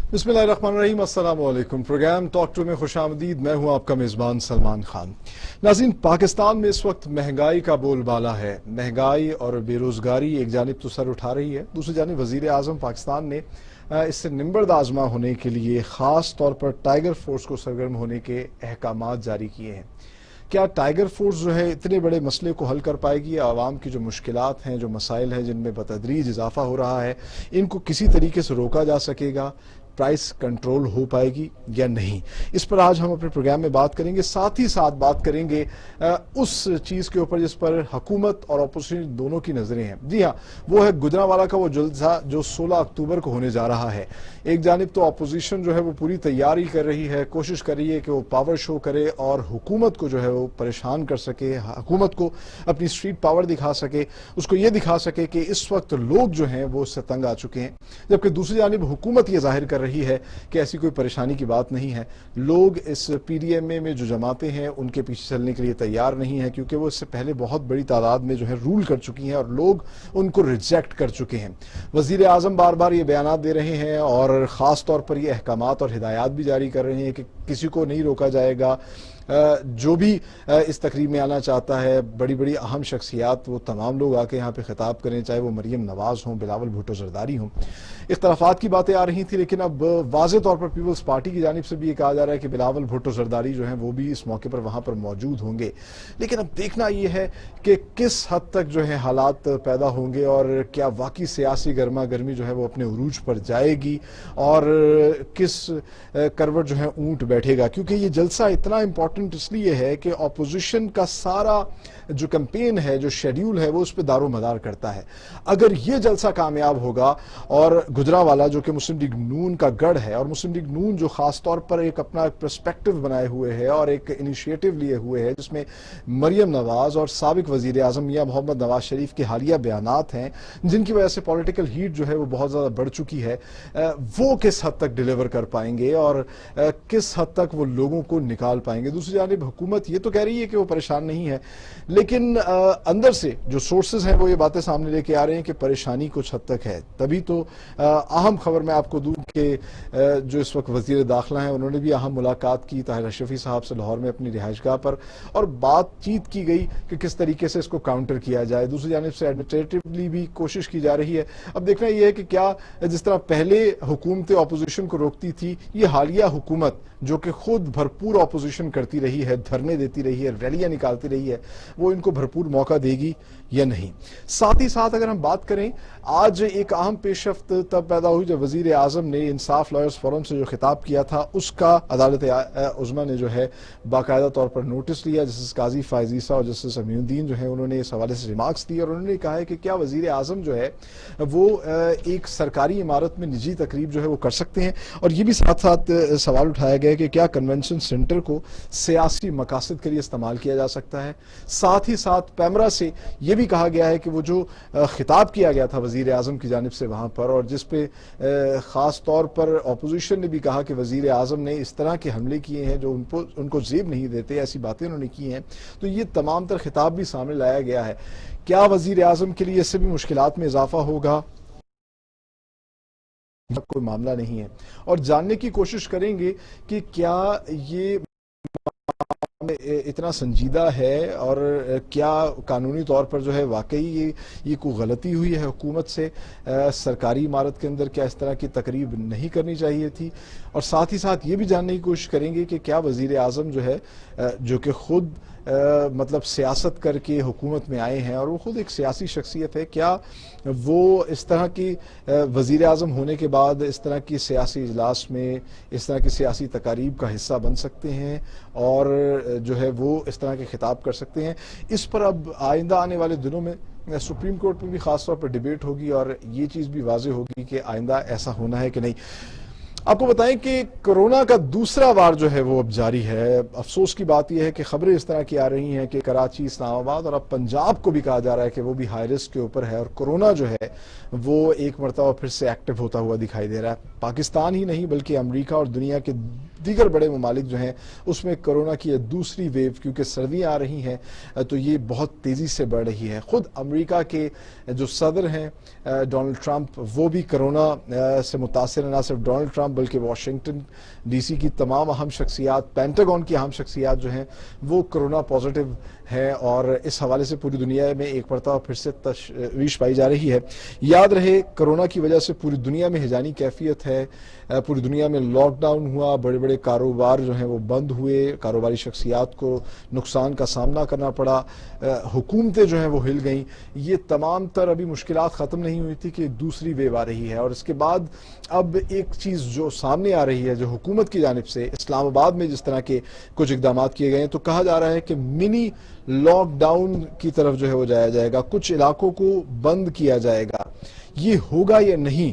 बिस्मिल्लाहिर्रहमानिर्रहीम। अस्सलाम वालेकुम। प्रोग्राम टॉक टू में खुश आमदीद। मैं हूं आपका मेज़बान सलमान खान। नाज़रीन, पाकिस्तान में इस वक्त महंगाई का बोलबाला है। महंगाई और बेरोज़गारी एक जानिब तो सर उठा रही है, दूसरी जानिब वज़ीर आज़म पाकिस्तान ने इससे निम्बर्द आज़मा होने के लिए ख़ास तौर पर टाइगर फोर्स को सरगर्म होने के अहकामात जारी किए हैं। क्या टाइगर फोर्स जो है इतने बड़े मसले को हल कर पाएगी? आवाम की जो मुश्किलात हैं, जो मसाइल हैं जिनमें बतदरीज इजाफा हो रहा है, इनको किसी तरीके से रोका जा सकेगा? प्राइस कंट्रोल हो पाएगी या नहीं? इस पर आज हम अपने प्रोग्राम में बात करेंगे। साथ ही साथ बात करेंगे उस चीज़ के ऊपर जिस पर हुकूमत और अपोजिशन दोनों की नज़रें हैं। जी हाँ, वो है गुजरांवाला का वो जलसा जो 16 अक्टूबर को होने जा रहा है। एक जानिब तो अपोजिशन जो है वो पूरी तैयारी कर रही है, कोशिश कर रही है कि वो पावर शो करे और हुकूमत को जो है वो परेशान कर सके, हुकूमत को अपनी स्ट्रीट पावर दिखा सके, उसको ये दिखा सके कि इस वक्त लोग जो हैं वो उससे तंग आ चुके हैं। जबकि दूसरी जानिब हुकूमत ये जाहिर कर रही है कि ऐसी कोई परेशानी की बात नहीं है। लोग इस पीडीएमए में जो जमातें हैं उनके पीछे चलने के लिए तैयार नहीं है, क्योंकि वो इससे पहले बहुत बड़ी तादाद में जो है रूल कर चुकी हैं और लोग उनको रिजेक्ट कर चुके हैं। वजीर आजम बार बार ये बयानात दे रहे हैं और ख़ास तौर पर ये अहकामात और हिदायत भी जारी कर रहे हैं कि किसी को नहीं रोका जाएगा। जो भी इस तकरीब में आना चाहता है, बड़ी बड़ी अहम शख्सियात, वो तमाम लोग आके यहाँ पे खिताब करें, चाहे वो मरियम नवाज हों, बिलावल भुट्टो जरदारी हों। इख्तलाफात की बातें आ रही थी, लेकिन अब वाज़े तौर पर पीपल्स पार्टी की जानिब से भी ये कहा जा रहा है कि बिलावल भुट्टो जरदारी जो हैं वो भी इस मौके पर वहाँ पर मौजूद होंगे। लेकिन अब देखना ये है कि किस हद तक जो है हालात पैदा होंगे और क्या वाकई सियासी गर्मा गर्मी जो है वो अपने उरूज पर जाएगी और किस करवट जो है ऊंट बैठेगा। क्योंकि ये जलसा इतना इंपॉर्टेंट इसलिए है कि अपोजिशन का सारा जो कैंपेन है, जो शेड्यूल है, वो उस पर दारो मदार करता है। अगर ये जलसा कामयाब होगा और गुजरांवाला जो कि मुस्लिम लीग नून का गढ़ है, और मुस्लिम लीग नून जो खास तौर पर एक अपना पर्सपेक्टिव बनाए हुए है और एक इनिशिएटिव लिए हुए है जिसमें मरियम नवाज और साबिक वजीर आजम मियां मोहम्मद नवाज शरीफ के हालिया बयानात हैं जिनकी वजह से पॉलिटिकल हीट जो है वो बहुत ज़्यादा बढ़ चुकी है, वो किस हद तक डिलीवर कर पाएंगे और किस हद तक वो लोगों को निकाल पाएंगे। दूसरी जानिब हुकूमत ये तो कह रही है कि वो परेशान नहीं है, लेकिन अंदर से जो सोर्सेज हैं वो ये बातें सामने लेके आ रहे हैं कि परेशानी कुछ हद तक है। तभी तो अहम खबर मैं आपको दूं कि जो इस वक्त वजीर दाखिला हैं उन्होंने भी अहम मुलाकात की ताहिर अशरफी साहब से लाहौर में अपनी रिहाइशगाह पर, और बातचीत की गई कि किस तरीके से इसको काउंटर किया जाए। दूसरी जानिब से एडमिनिस्ट्रेटिवली भी कोशिश की जा रही है। अब देखना यह है कि क्या जिस तरह पहले हुकूमतें अपोजिशन को रोकती थी, ये हालिया हुकूमत जो कि खुद भरपूर अपोजिशन करती रही है, धरने देती रही है, रैलियां निकालती रही है, वो इनको भरपूर मौका देगी या नहीं। साथ ही साथ अगर हम बात करें, आज एक अहम पेशरफ्त तब पैदा हुई जब वजीर आजम ने इंसाफ लॉयर्स फोरम से जो खिताब किया था उसका अदालत उज़्मा ने जो है बाकायदा तौर पर नोटिस लिया। जस्टिस काजी फायजीसा और जस्टिस अमीनुद्दीन जो है उन्होंने इस हवाले से रिमार्क्स दिए और उन्होंने कहा है कि क्या वजीर आजम जो है वो एक सरकारी इमारत में निजी तकरीब जो है वो कर सकते हैं। और ये भी साथ साथ सवाल उठाया गया कि क्या कन्वेंशन सेंटर को सियासी मकासद के लिए इस्तेमाल किया जा सकता है। साथ ही साथ पैमरा से ये भी कहा गया है कि वो जो खिताब किया गया था वजीर आजम की जानिब से वहाँ पर, और जिस पे ख़ास तौर पर अपोजिशन ने भी कहा कि वजीर आजम ने इस तरह के हमले किए हैं जो उनको जेब नहीं देते, ऐसी बातें उन्होंने की हैं, तो ये तमाम तर खिताब भी सामने लाया गया है। क्या वजीर आजम के लिए इससे भी मुश्किलात में इजाफा होगा? कोई मामला नहीं है। और जानने की कोशिश करेंगे कि क्या ये इतना संजीदा है और क्या कानूनी तौर पर जो है वाकई ये कोई गलती हुई है हुकूमत से। सरकारी इमारत के अंदर क्या इस तरह की तकरीब नहीं करनी चाहिए थी। और साथ ही साथ ये भी जानने की कोशिश करेंगे कि क्या वजीर आजम जो है जो कि खुद मतलब सियासत करके हुकूमत में आए हैं और वो खुद एक सियासी शख्सियत है, क्या वो इस तरह की वजीर आजम होने के बाद इस तरह की सियासी इजलास में इस तरह की सियासी तकारीब का हिस्सा बन सकते हैं और जो है वो इस तरह के खिताब कर सकते हैं। इस पर अब आइंदा आने वाले दिनों में सुप्रीम कोर्ट में भी खास तौर पर डिबेट होगी और ये चीज़ भी वाज़ेह होगी कि आइंदा ऐसा होना है कि नहीं। आपको बताएं कि कोरोना का दूसरा वार जो है वो अब जारी है। अफसोस की बात यह है कि खबरें इस तरह की आ रही हैं कि कराची, इस्लामाबाद और अब पंजाब को भी कहा जा रहा है कि वो भी हाई रिस्क के ऊपर है और कोरोना जो है वो एक मरतबा फिर से एक्टिव होता हुआ दिखाई दे रहा है। पाकिस्तान ही नहीं बल्कि अमेरिका और दुनिया के دیگر بڑے ممالک جو ہیں اس میں کورونا کی دوسری ویو، کیونکہ سردیاں آ رہی ہیں تو یہ بہت تیزی سے بڑھ رہی ہے. خود امریکہ کے جو صدر ہیں ڈونلڈ ٹرمپ، وہ بھی کرونا سے متاثر ہیں. نہ صرف ڈونلڈ ٹرمپ بلکہ واشنگٹن ڈی سی کی تمام اہم شخصیات، پینٹاگون کی اہم شخصیات جو ہیں وہ کرونا پازیٹیو ہیں، اور اس حوالے سے پوری دنیا میں ایک مرتبہ پھر سے تشویش پائی جا رہی ہے. یاد رہے کرونا کی وجہ سے پوری دنیا میں ہیجانی کیفیت ہے، پوری دنیا میں لاک ڈاؤن ہوا، بڑے بڑے کاروبار جو ہیں وہ بند ہوئے، کاروباری شخصیات کو نقصان کا سامنا کرنا پڑا، حکومتیں جو ہیں وہ ہل گئیں. یہ تمام تر ابھی مشکلات ختم نہیں ہوئی تھی کہ دوسری ویو آ رہی ہے، اور اس کے بعد اب ایک چیز جو سامنے آ رہی ہے جو حکومت کی جانب سے اسلام آباد میں جس طرح کے کچھ اقدامات کیے گئے ہیں، تو کہا جا رہا ہے کہ منی لاک ڈاؤن کی طرف جو ہے وہ جایا جائے گا، کچھ علاقوں کو بند کیا جائے گا. یہ ہوگا یا نہیں؟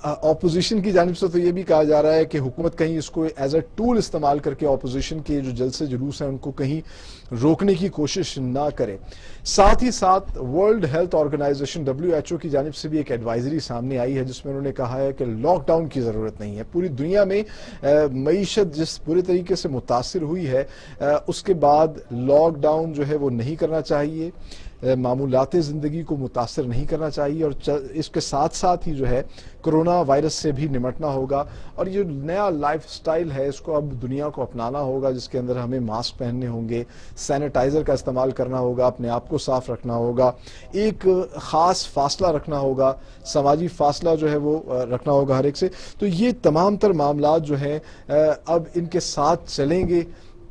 اپوزیشن کی جانب سے تو یہ بھی کہا جا رہا ہے کہ حکومت کہیں اس کو ایز اے ٹول استعمال کر کے اپوزیشن کے جو جلسے جلوس ہیں ان کو کہیں روکنے کی کوشش نہ کرے. ساتھ ہی ساتھ ورلڈ ہیلتھ آرگنائزیشن WHO کی جانب سے بھی ایک ایڈوائزری سامنے آئی ہے جس میں انہوں نے کہا ہے کہ لاک ڈاؤن کی ضرورت نہیں ہے. پوری دنیا میں معیشت جس پورے طریقے سے متاثر ہوئی ہے اس کے بعد لاک ڈاؤن جو ہے وہ نہیں کرنا چاہیے، معمولات زندگی کو متاثر نہیں کرنا چاہیے، اور اس کے ساتھ ساتھ ہی جو ہے کرونا وائرس سے بھی نمٹنا ہوگا. اور یہ نیا لائف سٹائل ہے اس کو اب دنیا کو اپنانا ہوگا، جس کے اندر ہمیں ماسک پہننے ہوں گے، سینیٹائزر کا استعمال کرنا ہوگا، اپنے آپ کو صاف رکھنا ہوگا، ایک خاص فاصلہ رکھنا ہوگا، سماجی فاصلہ جو ہے وہ رکھنا ہوگا ہر ایک سے. تو یہ تمام تر معاملات جو ہیں اب ان کے ساتھ چلیں گے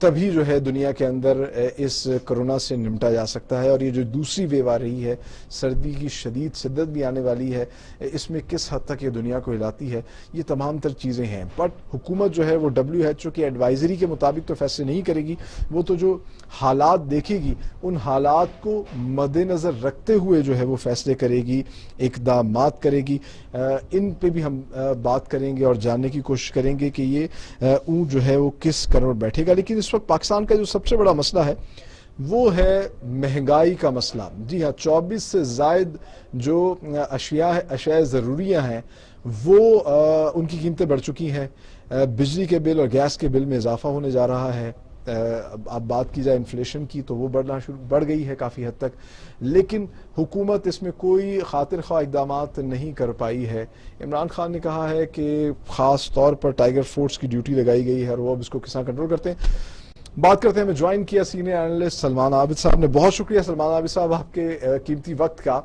تبھی جو ہے دنیا کے اندر اس کرونا سے نمٹا جا سکتا ہے. اور یہ جو دوسری ویو آ رہی ہے، سردی کی شدید شدت بھی آنے والی ہے، اس میں کس حد تک یہ دنیا کو ہلاتی ہے، یہ تمام تر چیزیں ہیں. بٹ حکومت جو ہے وہ WHO کی ایڈوائزری کے مطابق تو فیصلے نہیں کرے گی، وہ تو جو حالات دیکھے گی ان حالات کو مد نظر رکھتے ہوئے جو ہے وہ فیصلے کرے گی، اقدامات کرے گی. ان پہ بھی ہم بات کریں گے اور جاننے کی کوشش کریں گے کہ یہ اون جو ہے وہ کس قدر بیٹھے گا. لیکن اس وقت پاکستان کا جو سب سے بڑا مسئلہ ہے وہ ہے مہنگائی کا مسئلہ. جی ہاں، 24 سے زائد جو اشیاء ضروریاں ہیں وہ ان کی قیمتیں بڑھ چکی ہیں. بجلی کے بل اور گیس کے بل میں اضافہ ہونے جا رہا ہے. اب بات کی جائے انفلیشن کی تو وہ بڑھ گئی ہے کافی حد تک، لیکن حکومت اس میں کوئی خاطر خواہ اقدامات نہیں کر پائی ہے. عمران خان نے کہا ہے کہ خاص طور پر ٹائیگر فورس کی ڈیوٹی لگائی گئی ہے اور وہ اب اس کو کس طرح کنٹرول کرتے ہیں. بات کرتے ہیں. ہمیں جوائن کیا سینئر اینالسٹ سلمان عابد صاحب نے. بہت شکریہ سلمان عابد صاحب آپ کے قیمتی وقت کا.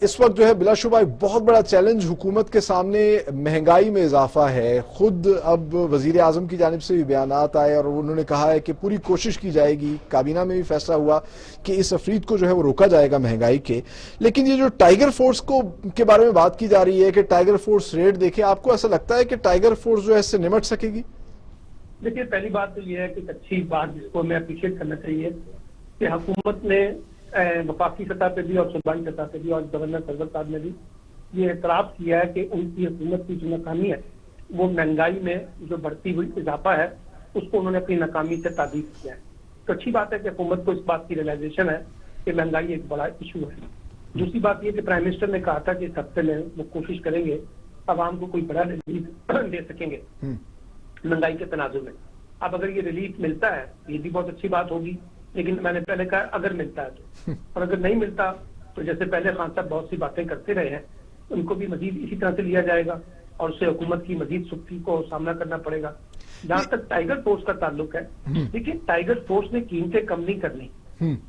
اس وقت جو ہے بلا شبہ ایک بہت بڑا چیلنج حکومت کے سامنے مہنگائی میں اضافہ ہے. خود اب وزیر اعظم کی جانب سے بھی بیانات آئے اور انہوں نے کہا ہے کہ پوری کوشش کی جائے گی، کابینہ میں بھی فیصلہ ہوا کہ اس افریط کو جو ہے وہ روکا جائے گا مہنگائی کے. لیکن یہ جو ٹائیگر فورس کے بارے میں بات کی جا رہی ہے کہ ٹائیگر فورس ریٹ دیکھیں، آپ کو ایسا لگتا ہے کہ ٹائیگر فورس جو ہے اس سے نمٹ سکے گی؟ دیکھیے، پہلی بات تو یہ ہے کہ اچھی بات جس کو میں اپریشیٹ کرنا چاہیے کہ حکومت نے وفاقی سطح پہ بھی اور صوبائی سطح پہ بھی اور گورنر سرور صاحب نے بھی یہ اعتراف کیا ہے کہ ان کی حکومت کی جو ناکامی ہے وہ مہنگائی میں جو بڑھتی ہوئی اضافہ ہے اس کو انہوں نے اپنی ناکامی سے تعبیر کیا ہے. تو اچھی بات ہے کہ حکومت کو اس بات کی ریئلائزیشن ہے کہ مہنگائی ایک بڑا ایشو ہے. دوسری بات یہ کہ پرائم منسٹر نے کہا تھا کہ اس ہفتے میں وہ کوشش کریں گے عوام کو کوئی بڑا ریلیف دے سکیں گے مہنگائی کے تناظر میں. اب اگر یہ ریلیف ملتا ہے یہ بھی بہت اچھی بات ہوگی، لیکن میں نے پہلے کہا اگر ملتا ہے تو، اور اگر نہیں ملتا تو جیسے پہلے خان صاحب بہت سی باتیں کرتے رہے ہیں ان کو بھی مزید اسی طرح سے لیا جائے گا اور اس سے حکومت کی مزید سختی کو سامنا کرنا پڑے گا. جہاں تک ٹائیگر فورس کا تعلق ہے، دیکھیے ٹائیگر فورس نے قیمتیں کم نہیں کرنی،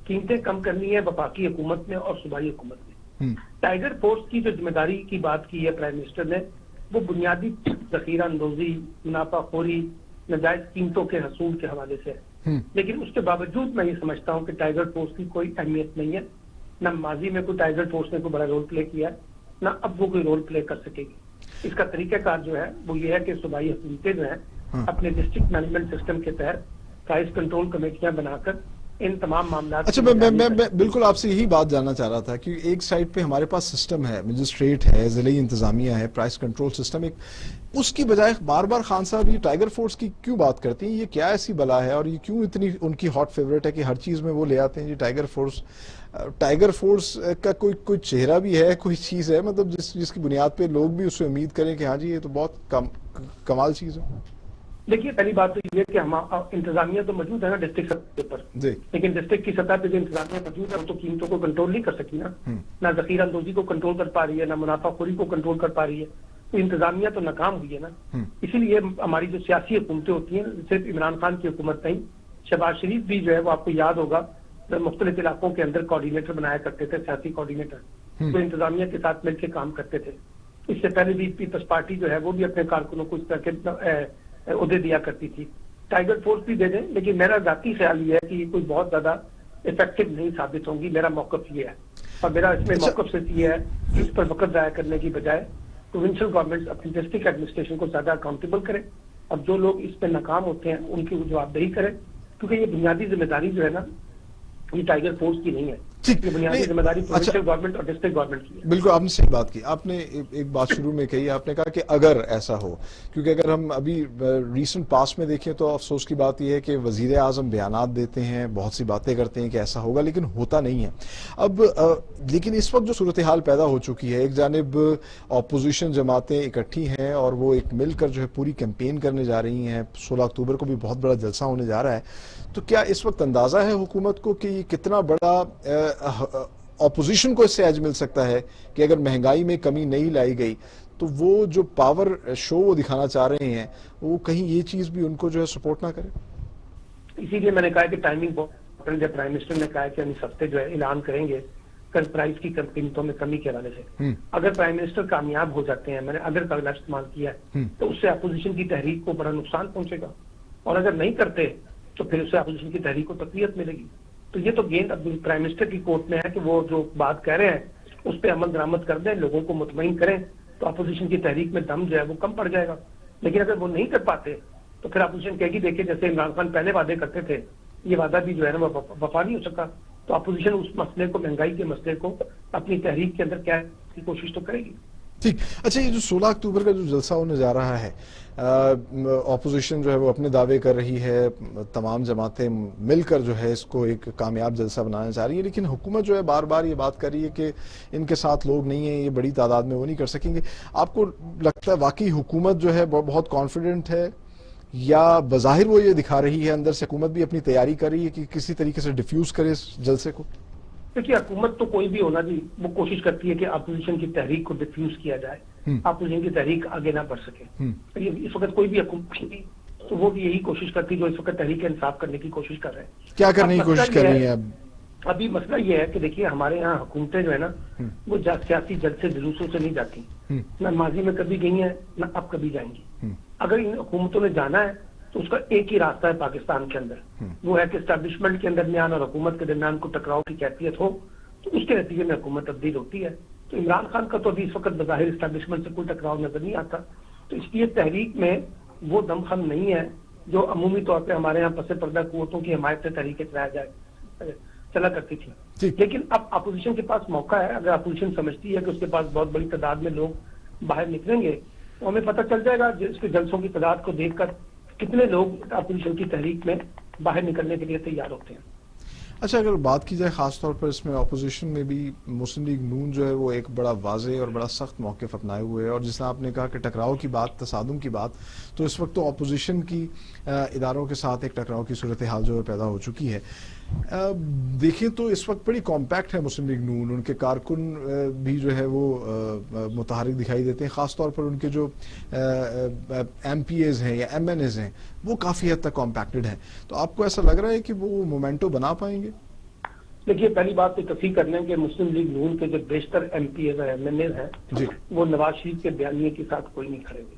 قیمتیں کم کرنی ہے وفاقی حکومت میں اور صوبائی حکومت میں. ٹائیگر فورس کی جو ذمہ داری کی بات کی ہے پرائم منسٹر نے وہ بنیادی ذخیرہ اندوزی، منافع خوری، ناجائز قیمتوں کے حصول کے حوالے سے ہے. لیکن اس کے باوجود میں یہ سمجھتا ہوں کہ ٹائیگر فورس کی کوئی اہمیت نہیں ہے. نہ ماضی میں کوئی ٹائیگر فورس نے کوئی بڑا رول پلے کیا ہے، نہ اب وہ کوئی رول پلے کر سکے گی. اس کا طریقہ کار جو ہے وہ یہ ہے کہ صوبائی حکومتیں جو ہیں اپنے ڈسٹرکٹ مینجمنٹ سسٹم کے تحت پرائز کنٹرول کمیٹیاں بنا کر ان تمام معاملات. اچھا، میں بالکل آپ سے یہی بات جاننا چاہ رہا تھا کہ ایک سائڈ پہ ہمارے پاس سسٹم ہے، مجسٹریٹ ہے، ضلعی انتظامیہ ہے، پرائز کنٹرول سسٹم، ایک اس کی بجائے بار بار خان صاحب یہ ٹائیگر فورس کی کیوں بات کرتے ہیں؟ یہ کیا ایسی بلا ہے اور یہ کیوں اتنی ان کی ہاٹ فیوریٹ ہے کہ ہر چیز میں وہ لے آتے ہیں؟ یہ ٹائیگر فورس کا کوئی چہرہ بھی ہے، کوئی چیز ہے مطلب جس کی بنیاد پہ لوگ بھی اس سے امید کریں کہ ہاں جی یہ تو بہت کمال چیز ہے؟ دیکھیے پہلی بات تو یہ ہے کہ ہم انتظامیہ تو موجود ہے نا ڈسٹرکٹ سطح پر، لیکن ڈسٹرکٹ کی سطح پہ جو انتظامیہ موجود ہے وہ تو قیمتوں کو کنٹرول نہیں کر سکی نا، نہ ذخیرہ اندوزی کو کنٹرول کر پا رہی ہے، نہ منافع خوری کو کنٹرول کر پا رہی ہے، تو انتظامیہ تو ناکام ہوئی ہے نا۔ اسی لیے ہماری جو سیاسی حکومتیں ہوتی ہیں، صرف عمران خان کی حکومت نہیں، شہباز شریف بھی جو ہے وہ آپ کو یاد ہوگا مختلف علاقوں کے اندر کوآرڈینیٹر بنایا کرتے تھے، سیاسی کوآرڈینیٹر جو انتظامیہ کے ساتھ مل کے کام کرتے تھے۔ اس سے پہلے بھی پیپلز پارٹی جو ہے وہ بھی اپنے کارکنوں کو اس طرح کے عہدے دیا کرتی تھی۔ ٹائیگر فورس بھی دے دیں، لیکن میرا ذاتی خیال یہ ہے کہ یہ کوئی بہت زیادہ افیکٹو نہیں ثابت ہوں گی، میرا موقف یہ ہے، اور میرا اس میں موقف صرف یہ ہے کہ اس پر وقت ضائع کرنے کی بجائے پروونشل گورنمنٹ اپنی ڈسٹرکٹ ایڈمنسٹریشن کو زیادہ اکاؤنٹیبل کریں، اور جو لوگ اس پہ ناکام ہوتے ہیں ان کی جوابدہی کریں، کیونکہ یہ بنیادی ذمہ داری جو ہے نا یہ ٹائیگر فورس کی نہیں ہے، یہ بنیادی ذمہ داری پروونشل گورنمنٹ اور ڈسٹرکٹ گورنمنٹ کی ہے۔ بالکل آپ نے صحیح بات کی، آپ نے ایک بات شروع میں کہی، آپ نے کہا کہ اگر ایسا ہو، کیونکہ اگر ہم ابھی ریسنٹ پاس میں دیکھیں تو افسوس کی بات یہ ہے کہ وزیر اعظم بیانات دیتے ہیں، بہت سی باتیں کرتے ہیں کہ ایسا ہوگا، لیکن ہوتا نہیں ہے۔ اب لیکن اس وقت جو صورتحال پیدا ہو چکی ہے، ایک جانب اپوزیشن جماعتیں اکٹھی ہیں اور وہ ایک مل کر جو ہے پوری کیمپین کرنے جا رہی ہیں، 16 اکتوبر کو بھی بہت بڑا جلسہ ہونے جا رہا ہے، تو کیا اس وقت اندازہ ہے حکومت کو کہ یہ کتنا بڑا اپوزیشن کو اس سے ایج مل سکتا ہے کہ اگر مہنگائی میں کمی نہیں لائی گئی تو وہ جو پاور شو وہ دکھانا چاہ رہے ہیں وہ کہیں یہ چیز بھی ان کو جو ہے سپورٹ نہ کرے؟ اسی لیے میں نے کہا کہ ٹائمنگ بہت، جب پرائم منسٹر نے کہا کہ ہم اس ہفتے جو ہے اعلان کریں گے پرائز کی قیمتوں میں کمی کے حوالے سے، اگر پرائم منسٹر کامیاب ہو جاتے ہیں، میں نے اگر کا لفظ استعمال کیا ہے، تو اس سے اپوزیشن کی تحریک کو بڑا نقصان پہنچے گا، اور اگر نہیں کرتے تو پھر اس سے اپوزیشن کی تحریک کو تقویت ملے گی۔ تو یہ تو گیند اب پرائم منسٹر کی کورٹ میں ہے کہ وہ جو بات کہہ رہے ہیں اس پہ عمل درآمد کر دیں، لوگوں کو مطمئن کریں، تو اپوزیشن کی تحریک میں دم جو ہے وہ کم پڑ جائے گا۔ لیکن اگر وہ نہیں کر پاتے تو پھر اپوزیشن کہے گی دیکھیں جیسے عمران خان پہلے وعدے کرتے تھے یہ وعدہ بھی جو ہے نا وہ وفا نہیں ہو سکا، تو اپوزیشن اس مسئلے کو، مہنگائی کے مسئلے کو اپنی تحریک کے اندر کیا کی کوشش تو کرے گی۔ ٹھیک، اچھا یہ جو 16 اکتوبر کا جو جلسہ ہونے جا رہا ہے، اپوزیشن جو ہے وہ اپنے دعوے کر رہی ہے، تمام جماعتیں مل کر جو ہے اس کو ایک کامیاب جلسہ بنانا چاہ رہی ہے، لیکن حکومت جو ہے بار بار یہ بات کر رہی ہے کہ ان کے ساتھ لوگ نہیں ہیں، یہ بڑی تعداد میں وہ نہیں کر سکیں گے۔ آپ کو لگتا ہے واقعی حکومت جو ہے بہت کانفیڈنٹ ہے، یا بظاہر وہ یہ دکھا رہی ہے، اندر سے حکومت بھی اپنی تیاری کر رہی ہے کہ کسی طریقے سے ڈیفیوز کرے اس جلسے کو؟ دیکھیے حکومت تو کوئی بھی ہونا جی، وہ کوشش کرتی ہے کہ اپوزیشن کی تحریک کو ڈیفیوز کیا جائے، اپوزیشن کی تحریک آگے نہ بڑھ سکے۔ اس وقت کوئی بھی حکومت تھی تو وہ بھی یہی کوشش کرتی جو اس وقت تحریک انصاف کرنے کی کوشش کر رہے ہیں۔ کیا کرنے کی کوشش کر رہی ہیں ابھی مسئلہ یہ ہے کہ دیکھیے ہمارے یہاں حکومتیں جو ہے نا وہ سیاسی جلسے جلوسوں سے نہیں جاتی، نہ ماضی میں کبھی گئی ہیں نہ اب کبھی جائیں گی۔ اگر ان حکومتوں نے جانا ہے تو اس کا ایک ہی راستہ ہے پاکستان کے اندر، وہ ہے کہ اسٹیبلشمنٹ کے درمیان اور حکومت کے درمیان کو ٹکراؤ کی کیفیت ہو، تو اس کے نتیجے میں حکومت تبدیل ہوتی ہے۔ تو عمران خان کا تو ابھی اس وقت بظاہر اسٹیبلشمنٹ سے کوئی ٹکراؤ نظر نہیں آتا، تو اس لیے تحریک میں وہ دم خم نہیں ہے جو عمومی طور پہ ہمارے یہاں پس پردہ قوتوں کی حمایت سے تحریک چلا کرتی تھی۔ لیکن اب اپوزیشن کے پاس موقع ہے، اگر اپوزیشن سمجھتی ہے کہ اس کے پاس بہت بڑی تعداد میں لوگ باہر نکلیں گے تو ہمیں پتہ چل جائے گا اس کے جلسوں کی تعداد کو دیکھ کر کتنے لوگ اپوزیشن کی تحریک میں باہر نکلنے کے لیے تیار ہوتے ہیں۔ اچھا اگر بات کی جائے خاص طور پر اس میں اپوزیشن میں بھی مسلم لیگ نون جو ہے وہ ایک بڑا واضح اور بڑا سخت موقف اپنائے ہوئے ہے، اور جس طرح آپ نے کہا کہ ٹکراؤ کی بات، تصادم کی بات، تو اس وقت تو اپوزیشن کی اداروں کے ساتھ ایک ٹکراؤ کی صورتحال جو ہے پیدا ہو چکی ہے۔ دیکھیں تو اس وقت بڑی کمپیکٹ ہے مسلم لیگ نون، ان کے کارکن بھی جو ہے وہ متحرک دکھائی دیتے ہیں، خاص طور پر ان کے جو ایم پی ایز ہیں یا ایم این ایز ہیں وہ کافی حد تک کمپیکٹڈ ہیں، تو آپ کو ایسا لگ رہا ہے کہ وہ مومنٹو بنا پائیں گے؟ دیکھیے پہلی بات تو تصحیح کر لیں کہ مسلم لیگ نون کے جو بیشتر ایم پی ایز ہیں، ایم این ایز ہیں، وہ نواز شریف کے بیانیے کے ساتھ کوئی نہیں کھڑے ہوئے،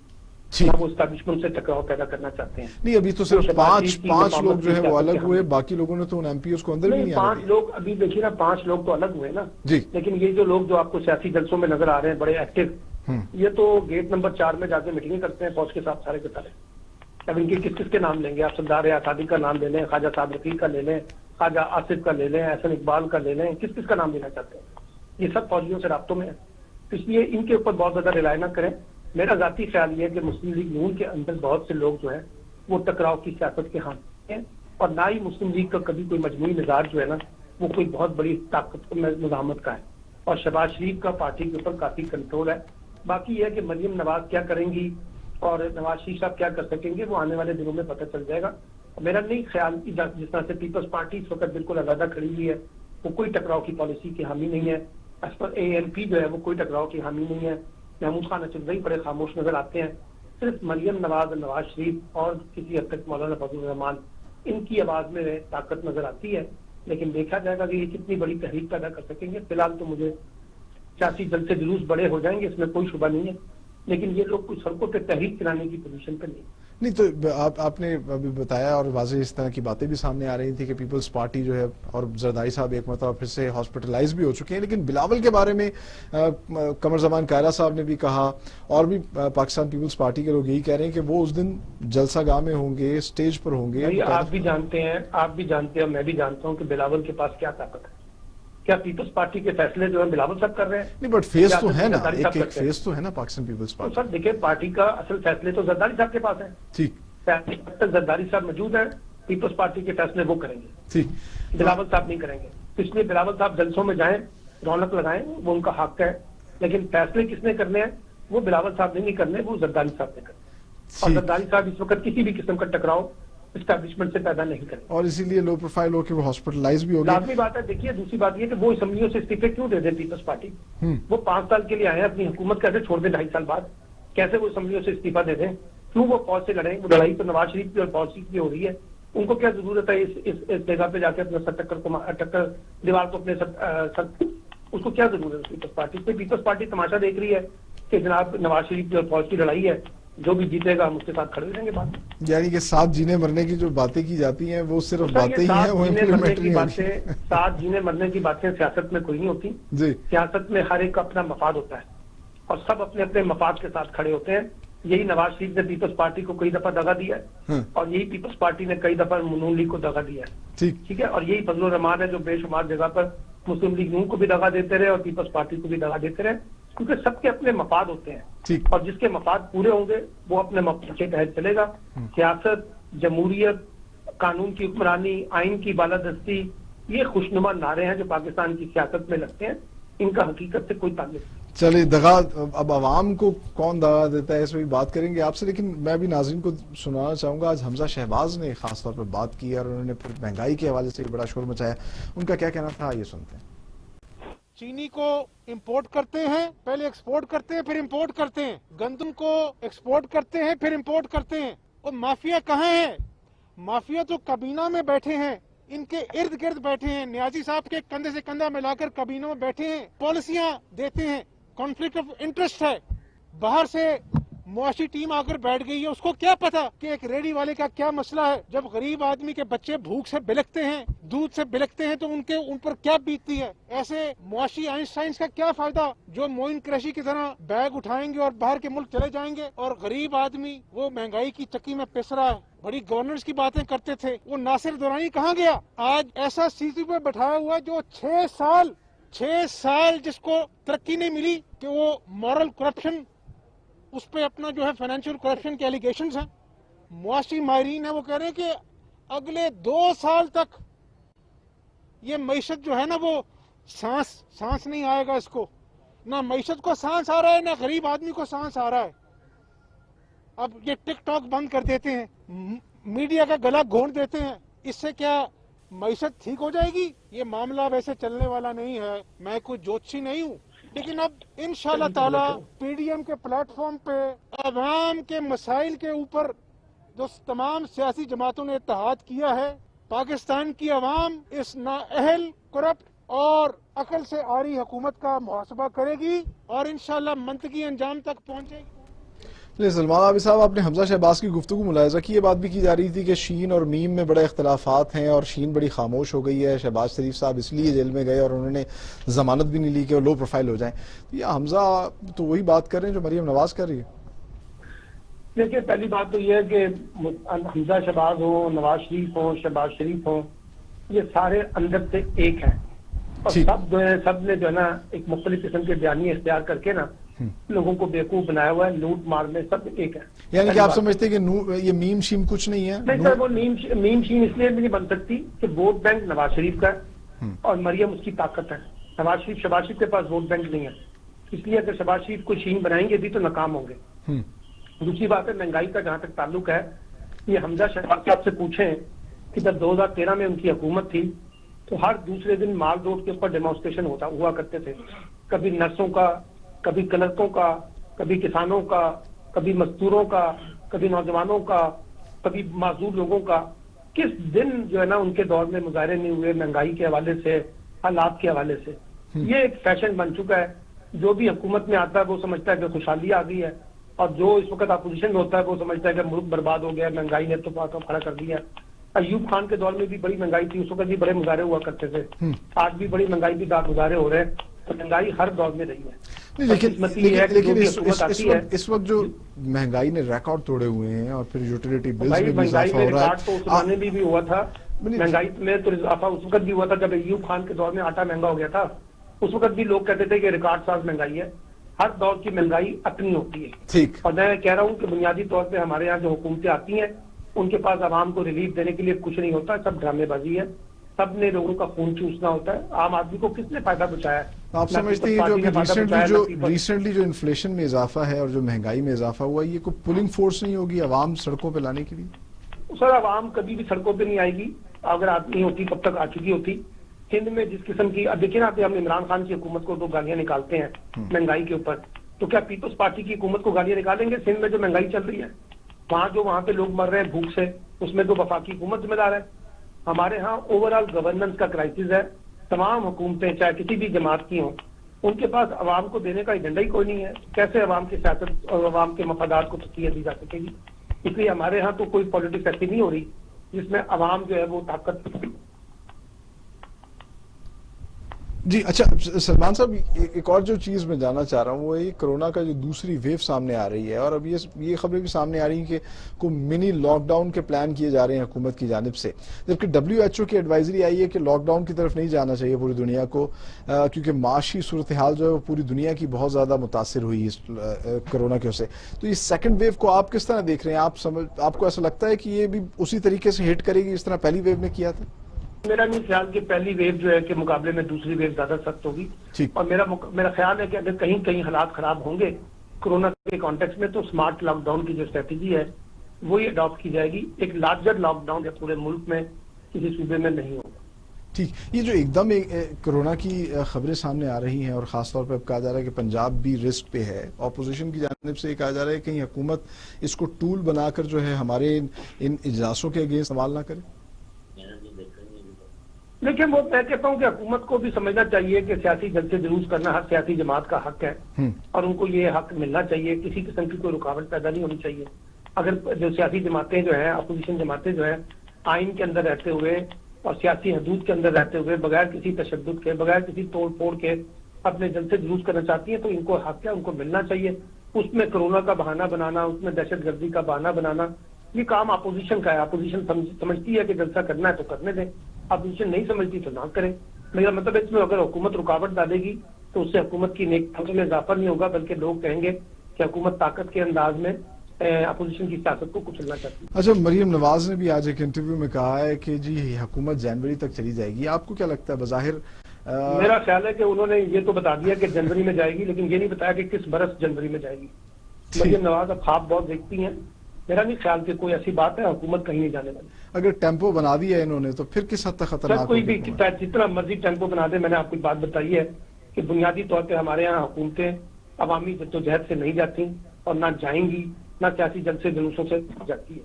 وہ اسٹیبلشمنٹ سے ٹکراؤ پیدا کرنا چاہتے ہیں۔ نہیں ابھی تو صرف پانچ لوگ جو ہے وہ الگ ہوئے، باقی لوگوں نے تو ان ایم پی ایس کو اندر بھی نہیں آنے دیا۔ 5 لوگ ابھی دیکھیے نا، 5 لوگ تو الگ ہوئے نا، لیکن یہ جو لوگ جو آپ کو سیاسی جلسوں میں نظر آ رہے ہیں بڑے ایکٹیو، یہ تو گیٹ نمبر 4 میں جا کے میٹنگیں کرتے ہیں فوج کے ساتھ سارے کے سارے۔ اب ان کے کس کے نام لیں گے آپ؟ سردار آزادی کا نام لے لیں، خواجہ صاحب رفیق کا لے لیں، خواجہ آصف کا لے لیں، احسن اقبال کا لے لیں، کس کا نام لینا چاہتے ہیں؟ یہ سب فوجیوں سے رابطوں میں ہے، اس لیے ان کے اوپر بہت زیادہ رلائے نہ کریں۔ میرا ذاتی خیال یہ ہے کہ مسلم لیگ نون کے اندر بہت سے لوگ جو ہیں وہ ٹکراؤ کی سیاست کے حامی ہیں، اور نہ ہی مسلم لیگ کا کبھی کوئی مجموعی مزاج جو ہے نا وہ کوئی بہت بڑی طاقت مزاحمت کا ہے، اور شہباز شریف کا پارٹی کے اوپر کافی کنٹرول ہے۔ باقی یہ ہے کہ مریم نواز کیا کریں گی، اور نواز شریف صاحب کیا کر سکیں گے وہ آنے والے دنوں میں پتہ چل جائے گا. میرا نہیں خیال کہ جس طرح سے پیپلز پارٹی اس وقت بالکل علیحدہ کھڑی ہوئی ہے, وہ کوئی ٹکراؤ کی پالیسی کی حامی نہیں ہے. ایز پر ANP جو ہے وہ کوئی ٹکراؤ کی حامی نہیں ہے. محمود خان اچنزئی بڑے خاموش نظر آتے ہیں. صرف مریم نواز اور نواز شریف اور کسی حد تک مولانا فضل الرحمان ان کی آواز میں طاقت نظر آتی ہے, لیکن دیکھا جائے گا کہ یہ کتنی بڑی تحریک پیدا کر سکیں گے. فی الحال تو مجھے سیاسی جلد سے جلوس بڑے ہو جائیں گے, اس میں کوئی شبہ نہیں ہے, لیکن یہ لوگ کچھ سڑکوں پہ تحریک چلانے کی پوزیشن پہ نہیں. تو آپ نے ابھی بتایا اور واضح اس طرح کی باتیں بھی سامنے آ رہی تھی کہ پیپلز پارٹی جو ہے, اور زرداری صاحب ایک مرتبہ پھر سے ہاسپٹلائز بھی ہو چکے ہیں, لیکن بلاول کے بارے میں قمر زمان کائرہ صاحب نے بھی کہا, اور بھی پاکستان پیپلز پارٹی کے لوگ یہی کہہ رہے ہیں کہ وہ اس دن جلسہ گاہ میں ہوں گے, اسٹیج پر ہوں گے. آپ بھی جانتے ہیں میں بھی جانتا ہوں کہ بلاول کے پاس کیا طاقت ہے. کیا پیپلز پارٹی کے فیصلے جو ہے بلاول صاحب کر رہے ہیں؟ نہیں, بٹ فیس تو ہے نا, ایک فیس تو ہے نا پاکستان پیپلز پارٹی. سر دیکھیں, پارٹی کا اصل فیصلے تو زرداری صاحب کے پاس ہیں. ٹھیک, جب تک زرداری صاحب موجود ہیں پیپلز پارٹی کے فیصلے وہ کریں گے. ٹھیک, بلاول صاحب نہیں کریں گے. اس لیے بلاول صاحب جلسوں میں جائیں, رونق لگائیں, وہ ان کا حق ہے, لیکن فیصلے کس نے کرنے ہیں وہ بلاول صاحب نے نہیں کرنے, وہ زرداری صاحب نے کرنے. اور زرداری صاحب اس وقت کسی بھی قسم کا ٹکراؤ اسٹیبلشمنٹ سے پیدا نہیں کریں, اور اسی لیے لو پروفائل ہو کہ وہ ہاسپٹلائز بھی ہو گئے. لازمی بات ہے. دیکھیے دوسری بات یہ کہ وہ اسمبلیوں سے استعفے کیوں دے دیں پیپلز پارٹی؟ وہ 5 سال کے لیے آئے ہیں, اپنی حکومت کیسے چھوڑ دیں 2.5 سال بعد؟ کیسے وہ اسمبلیوں سے استعفا دے دیں؟ کیوں وہ فوج سے لڑیں؟ وہ لڑائی تو نواز شریف کی اور فوج کی ہو رہی ہے. ان کو کیا ضرورت ہے اس جگہ پہ جا کے اپنا سر ٹکر دیوار کو اپنے اس کو کیا ضرورت ہے پیپلز پارٹی سے؟ پیپلز پارٹی تماشا دیکھ رہی ہے کہ جناب نواز شریف کی اور فوج کی لڑائی ہے, جو بھی جیتے گا ہم اس کے ساتھ کھڑے رہیں گے. بات یعنی کہ ساتھ جینے مرنے کی جو باتیں کی جاتی ہیں وہ صرف باتیں ہی ہیں, وہ امپلیمنٹ نہیں ہوتی. ساتھ جینے مرنے کی باتیں سیاست میں کوئی نہیں ہوتی. جی, سیاست میں ہر ایک کا اپنا مفاد ہوتا ہے اور سب اپنے اپنے مفاد کے ساتھ کھڑے ہوتے ہیں. یہی نواز شریف نے پیپلز پارٹی کو کئی دفعہ دغا دیا ہے, اور یہی پیپلز پارٹی نے کئی دفعہ نون لیگ کو دغا دیا ہے. ٹھیک ہے, اور یہی فضل الرحمان ہے جو بے شمار جگہ پر مسلم لیگ نون کو بھی دغا دیتے رہے اور پیپلز پارٹی کو بھی دغا دیتے رہے, کیونکہ سب کے اپنے مفاد ہوتے ہیں, اور جس کے مفاد پورے ہوں گے وہ اپنے مفاد کے تحت چلے گا. سیاست, جمہوریت, قانون کی حکمرانی, آئین کی بالادستی, یہ خوشنما نعرے ہیں جو پاکستان کی سیاست میں لگتے ہیں, ان کا حقیقت سے کوئی تعلق نہیں. چلے دغا اب عوام کو کون دغا دیتا ہے اس میں بات کریں گے آپ سے, لیکن میں بھی ناظرین کو سنانا چاہوں گا. آج حمزہ شہباز نے خاص طور پر بات کی اور انہوں نے پھر مہنگائی کے حوالے سے بڑا شور مچایا. ان کا کیا کہنا تھا, یہ سنتے ہیں. چینی کو امپورٹ کرتے ہیں, پہلے ایکسپورٹ کرتے ہیں پھر امپورٹ کرتے ہیں. گندم کو ایکسپورٹ کرتے ہیں پھر امپورٹ کرتے ہیں. اور مافیا کہاں ہے؟ مافیا تو کابینہ میں بیٹھے ہیں, ان کے ارد گرد بیٹھے ہیں, نیازی صاحب کے کندھے سے کندھا ملا کر کابینوں میں بیٹھے ہیں, پالیسیاں دیتے ہیں. کانفلکٹ آف انٹرسٹ ہے. باہر سے معاشی ٹیم آ کر بیٹھ گئی ہے, اس کو کیا پتا کہ ایک ریڈی والے کا کیا مسئلہ ہے. جب غریب آدمی کے بچے بھوک سے بلکتے ہیں, دودھ سے بلکتے ہیں, تو ان پر کیا بیتتی ہے. ایسے معاشی آئنسٹائنز کا کیا فائدہ جو معین قریشی کی طرح بیگ اٹھائیں گے اور باہر کے ملک چلے جائیں گے, اور غریب آدمی وہ مہنگائی کی چکی میں پس رہا ہے. بڑی گورننس کی باتیں کرتے تھے, وہ ناصر دورانی کہاں گیا؟ آج ایسا سیٹی پہ بٹھایا ہوا جو 6 سال جس کو ترقی نہیں ملی, کہ وہ مورل کرپشن, اس پہ اپنا جو ہے فائنینشیل کرپشن کے ایلیگیشنز ہیں. معاشی ماہرین ہیں, وہ کہہ رہے ہیں کہ اگلے 2 سال تک یہ معیشت جو ہے نا وہ سانس نہیں آئے گا. اس کو نہ معیشت کو سانس آ رہا ہے, نہ غریب آدمی کو سانس آ رہا ہے. اب یہ ٹک ٹاک بند کر دیتے ہیں, میڈیا کا گلا گھونٹ دیتے ہیں, اس سے کیا معیشت ٹھیک ہو جائے گی؟ یہ معاملہ ویسے چلنے والا نہیں ہے. میں کوئی جوتشی نہیں ہوں, لیکن اب انشاءاللہ تعالی پی ڈی ایم کے پلیٹ فارم پہ عوام کے مسائل کے اوپر جو تمام سیاسی جماعتوں نے اتحاد کیا ہے, پاکستان کی عوام اس نااہل, کرپٹ اور عقل سے آری حکومت کا محاسبہ کرے گی اور انشاءاللہ منطقی انجام تک پہنچے گی. سلمان عابد صاحب, آپ نے حمزہ شہباز کی گفتگو ملاحظہ کی, یہ بات بھی کی جا رہی تھی کہ شین اور میم میں بڑے اختلافات ہیں اور شین بڑی خاموش ہو گئی ہے. شہباز شریف صاحب اس لیے جیل میں گئے اور انہوں نے ضمانت بھی نہیں لی کہ وہ لو پروفائل ہو جائیں. یہ حمزہ تو وہی بات کر رہے ہیں جو مریم نواز کر رہی ہے. دیکھیے, پہلی بات تو یہ ہے کہ حمزہ شہباز ہو, نواز شریف ہو, شہباز شریف ہو, یہ سارے اندر سے ایک ہیں, اور سب نے جو ہے نا ایک مختلف قسم کے بیانیے اختیار کر کے نا لوگوں کو بیوقوف بنایا ہوا ہے. لوٹ مار میں سب ایک ہے. یعنی کہ آپ سمجھتے ہیں کہ یہ میم شیم کچھ نہیں ہے؟ نہیں سر, وہ میم شیم اس لیے بھی نہیں بن سکتی کہ ووٹ بینک نواز شریف کا ہے اور مریم اس کی طاقت ہے. شہباز شریف کے پاس ووٹ بینک نہیں ہے, اس لیے اگر شہباز شریف کو شین بنائیں گے بھی تو ناکام ہوں گے. दूसरी बात है महंगाई का जहां तक ताल्लुक है, ये हमजा शहबाज साहब से पूछें कि जब 2013 में उनकी हुकूमत थी तो हर दूसरे दिन माल रोड के ऊपर डेमोन्स्ट्रेशन हुआ करते थे, कभी नर्सों का, कभी क्लर्कों का, कभी किसानों का, कभी मजदूरों का, कभी नौजवानों का, कभी माजूर लोगों का। किस दिन जो है ना उनके दौर में मुजाहरे नहीं हुए महंगाई के हवाले से, हालात के हवाले से। ये एक फैशन बन चुका है, जो भी हुकूमत में आता है वो समझता है कि खुशहाली आ गई है, और जो इस वक्त अपोजिशन में होता है वो समझता है कि मुल्क बर्बाद हो गया, महंगाई ने तो खड़ा कर दिया। अयूब खान के दौर में भी बड़ी महंगाई थी, उस वक्त भी बड़े मुजाहरे हुआ करते थे, आज भी बड़ी महंगाई की मुजाहरे हो रहे हैं। तो महंगाई हर दौर में रही है। नहीं, लेकिन इस वक्त जो महंगाई ने रिकॉर्ड तोड़े हुए हैं और फिर यूटिलिटी बिल्स में भी इजाफा हो रहा है। तो उस जमाने में भी हुआ था, महंगाई में तो इजाफा उस वक्त भी हुआ था जब अयूब खान के दौर में आटा महंगा हो गया था, उस वक्त भी लोग कहते थे कि रिकॉर्ड साज महंगाई है। हर दौर की महंगाई अपनी होती है। ठीक। और मैं कह रहा हूँ कि बुनियादी तौर पे हमारे यहाँ जो हुकूमतें आती हैं उनके पास आवाम को रिलीफ देने के लिए कुछ नहीं होता, सब ड्रामेबाजी है, सब ने लोगों का खून चूसना होता है। आम आदमी को किसने फायदा पहुंचाया है? आप समझते हैं जो रिसेंटली जो इन्फ्लेशन में इजाफा है और जो महंगाई में इजाफा हुआ, ये कोई पुलिंग फोर्स नहीं होगी आवाम सड़कों पे लाने के लिए? सर, आवाम कभी भी सड़कों पे नहीं आएगी, अगर आती होती तब तक आ चुकी होती। हिंद में जिस किस्म की, अब देखिए ना, हम इमरान खान की हुकूमत को 2 गालियां निकालते हैं महंगाई के ऊपर, तो क्या पीपल्स पार्टी की हुकूमत को गालियां निकालेंगे? सिंध में जो महंगाई चल रही है, वहां पे लोग मर रहे हैं भूख से, उसमें तो वफाकी हुकूमत जिम्मेदार है। हमारे यहाँ ओवरऑल गवर्नेंस का क्राइसिस है। तमाम हुकूमतें चाहे किसी भी जमात की हों, उनके पास अवाम को देने का एजेंडा ही कोई नहीं है। कैसे अवाम की सियासत और अवाम के मफादात को तस्वीर दी जा सकेगी? इसलिए हमारे यहाँ तो कोई पॉलिटिक्स ऐसी नहीं हो रही जिसमें अवाम जो है वो ताकत। जी अच्छा, सलमान साहब, एक और जो चीज़ मैं जानना चाह रहा हूँ वो ये कोरोना का जो दूसरी वेव सामने आ रही है, और अब ये खबरें भी सामने आ रही हैं कि कोई मिनी लॉकडाउन के प्लान किए जा रहे हैं हुकूमत की जानिब से, जबकि WHO की एडवाइजरी आई है कि लॉकडाउन की तरफ नहीं जाना चाहिए पूरी दुनिया को, क्योंकि माशी सूरत हाल जो है वो पूरी दुनिया की बहुत ज़्यादा मुतासिर हुई इस कोरोना के उससे। तो इस सेकेंड वेव को आप किस तरह देख रहे हैं? आपको ऐसा लगता है कि ये भी उसी तरीके से हिट करेगी जिस तरह पहली वेव ने किया था? मेरा नहीं ख्याल कि पहली वेव जो है के मुकाबले में दूसरी वेव ज्यादा सख्त होगी। और मेरा ख्याल है कि अगर कहीं कहीं हालात खराब होंगे कोरोना के कॉन्टेक्स्ट में, तो स्मार्ट लॉकडाउन की जो स्ट्रेटेजी है वो ही अडॉप्ट की जाएगी। एक लार्जर लॉकडाउन या पूरे मुल्क में किसी सूबे में नहीं होगा। ठीक। ये जो एकदम कोरोना की खबरें सामने आ रही हैं और खासतौर पर अब कहा जा रहा है कि पंजाब भी रिस्क पे है, ऑपोजिशन की जानिब से कहा जा रहा है कि कहीं हुकूमत इसको टूल बनाकर जो है हमारे इन इजलासों के अगेंस्ट इस्तेमाल ना करे। देखिए, वो मैं कहता हूँ कि हुकूमत को भी समझना चाहिए कि सियासी जलसे जुलूस करना हर सियासी जमात का हक है और उनको ये हक मिलना चाहिए। किसी किस्म की कोई रुकावट पैदा नहीं होनी चाहिए। अगर जो सियासी जमातें जो है, अपोजिशन जमातें जो है, आइन के अंदर रहते हुए और सियासी हदूद के अंदर रहते हुए बगैर किसी तशद्दुद के, बगैर किसी तोड़ फोड़ के अपने जलसे जुलूस करना चाहती है, तो इनको हक है, उनको मिलना चाहिए। उसमें कोरोना का बहाना बनाना, उसमें दहशतगर्दी का बहाना बनाना, ये काम अपोजिशन का है। अपोजिशन समझती है कि जलसा करना है तो करने दें, अपोजिशन नहीं समझती तो ना करें। मेरा मतलब इसमें अगर हुकूमत रुकावट डालेगी तो उससे हुकूमत की नेक में इजाफा नहीं होगा, बल्कि लोग कहेंगे कि हुकूमत ताकत के अंदाज में अपोजिशन की सियासत को कुचलना चाहती है। अच्छा, मरियम नवाज ने भी आज एक इंटरव्यू में कहा है कि जी हुकूमत जनवरी तक चली जाएगी। आपको क्या लगता है? बज़ाहिर मेरा ख्याल है कि उन्होंने ये तो बता दिया कि जनवरी में जाएगी, लेकिन ये नहीं बताया कि किस बरस जनवरी में जाएगी। मरियम नवाज अब ख्वाब बहुत देखती हैं। मेरा नहीं ख्याल कि कोई ऐसी बात है, हुकूमत कहीं नहीं जाने वाली। अगर टेम्पो बना दिया है इन्होंने तो फिर किस हद तक खतरनाक? कोई भी जितना मर्जी टेम्पो बना दे। मैंने आपको बात बताई है कि बुनियादी तौर पे हमारे यहाँ हुकूमतें अवामी जद्दोजहद से नहीं जाती और ना जाएंगी, ना सियासी जलसे जुलूसों से जाती है।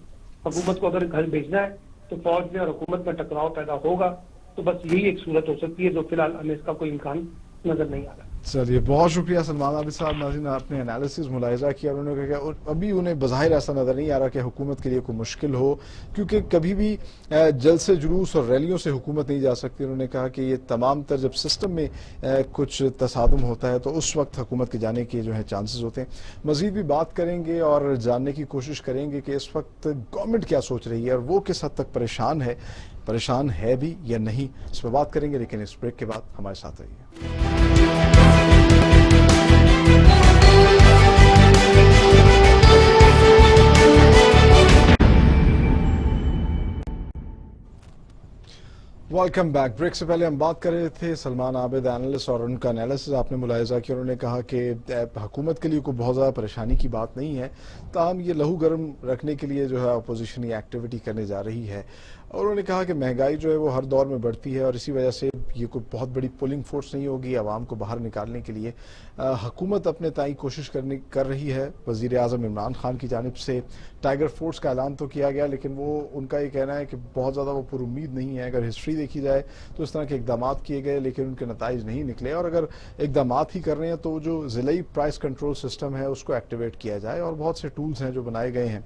हुकूमत को अगर घर भेजना है तो फौज में और हुकूमत में टकराव पैदा होगा, तो बस यही एक सूरत हो सकती है, जो फिलहाल हमें इसका कोई इम्कान नजर नहीं आ रहा। चलिए, बहुत शुक्रिया सलमान आबिद साहब। नाज़रीन, आपने एनालिसिस मुलाहिजा किया। उन्होंने कहा कि अभी उन्हें बज़ाहिर ऐसा नज़र नहीं आ रहा कि हुकूमत के लिए कोई मुश्किल हो, क्योंकि कभी भी जलसे जुलूस और रैलियों से हुकूमत नहीं जा सकती। उन्होंने कहा कि ये तमाम तर जब सिस्टम में कुछ तसादुम होता है तो उस वक्त हुकूमत के जाने के जो है चांसेस होते हैं। मज़ीद भी बात करेंगे और जानने की कोशिश करेंगे कि इस वक्त गवर्नमेंट क्या सोच रही है और वो किस हद तक परेशान है भी या नहीं। इस पर बात करेंगे, लेकिन इस ब्रेक के बाद हमारे साथ रहिए। Welcome back. ब्रेक से पहले हम बात कर रहे थे सलमान आबिद एनालिस्ट, और उनका एनालिसिस आपने मुलाहिजा किया। उन्होंने कहा कि हुकूमत के लिए कोई बहुत ज़्यादा परेशानी की बात नहीं है, ताहम ये लहू गर्म रखने के लिए जो है अपोजिशन ये एक्टिविटी करने जा रही है। और उन्होंने कहा कि महंगाई जो है वो हर दौर में बढ़ती है और इसी वजह से ये कोई बहुत बड़ी पुलिंग फोर्स नहीं होगी आवाम को बाहर निकालने के लिए। हुकूमत अपने ताई कोशिश कर रही है। वज़ीर आज़म इमरान खान की जानिब से टाइगर फोर्स का ऐलान तो किया गया, लेकिन वो उनका ये कहना है कि बहुत ज़्यादा वो पुरुम्मीद नहीं है। अगर हिस्ट्री देखी जाए तो इस तरह के इकदाम किए गए लेकिन उनके नताइज नहीं निकले, और अगर इकदाम ही कर रहे हैं तो जो ज़िलाई प्राइस कंट्रोल सिस्टम है उसको एक्टिवेट किया जाए, और बहुत से टूल्स हैं जो बनाए गए हैं।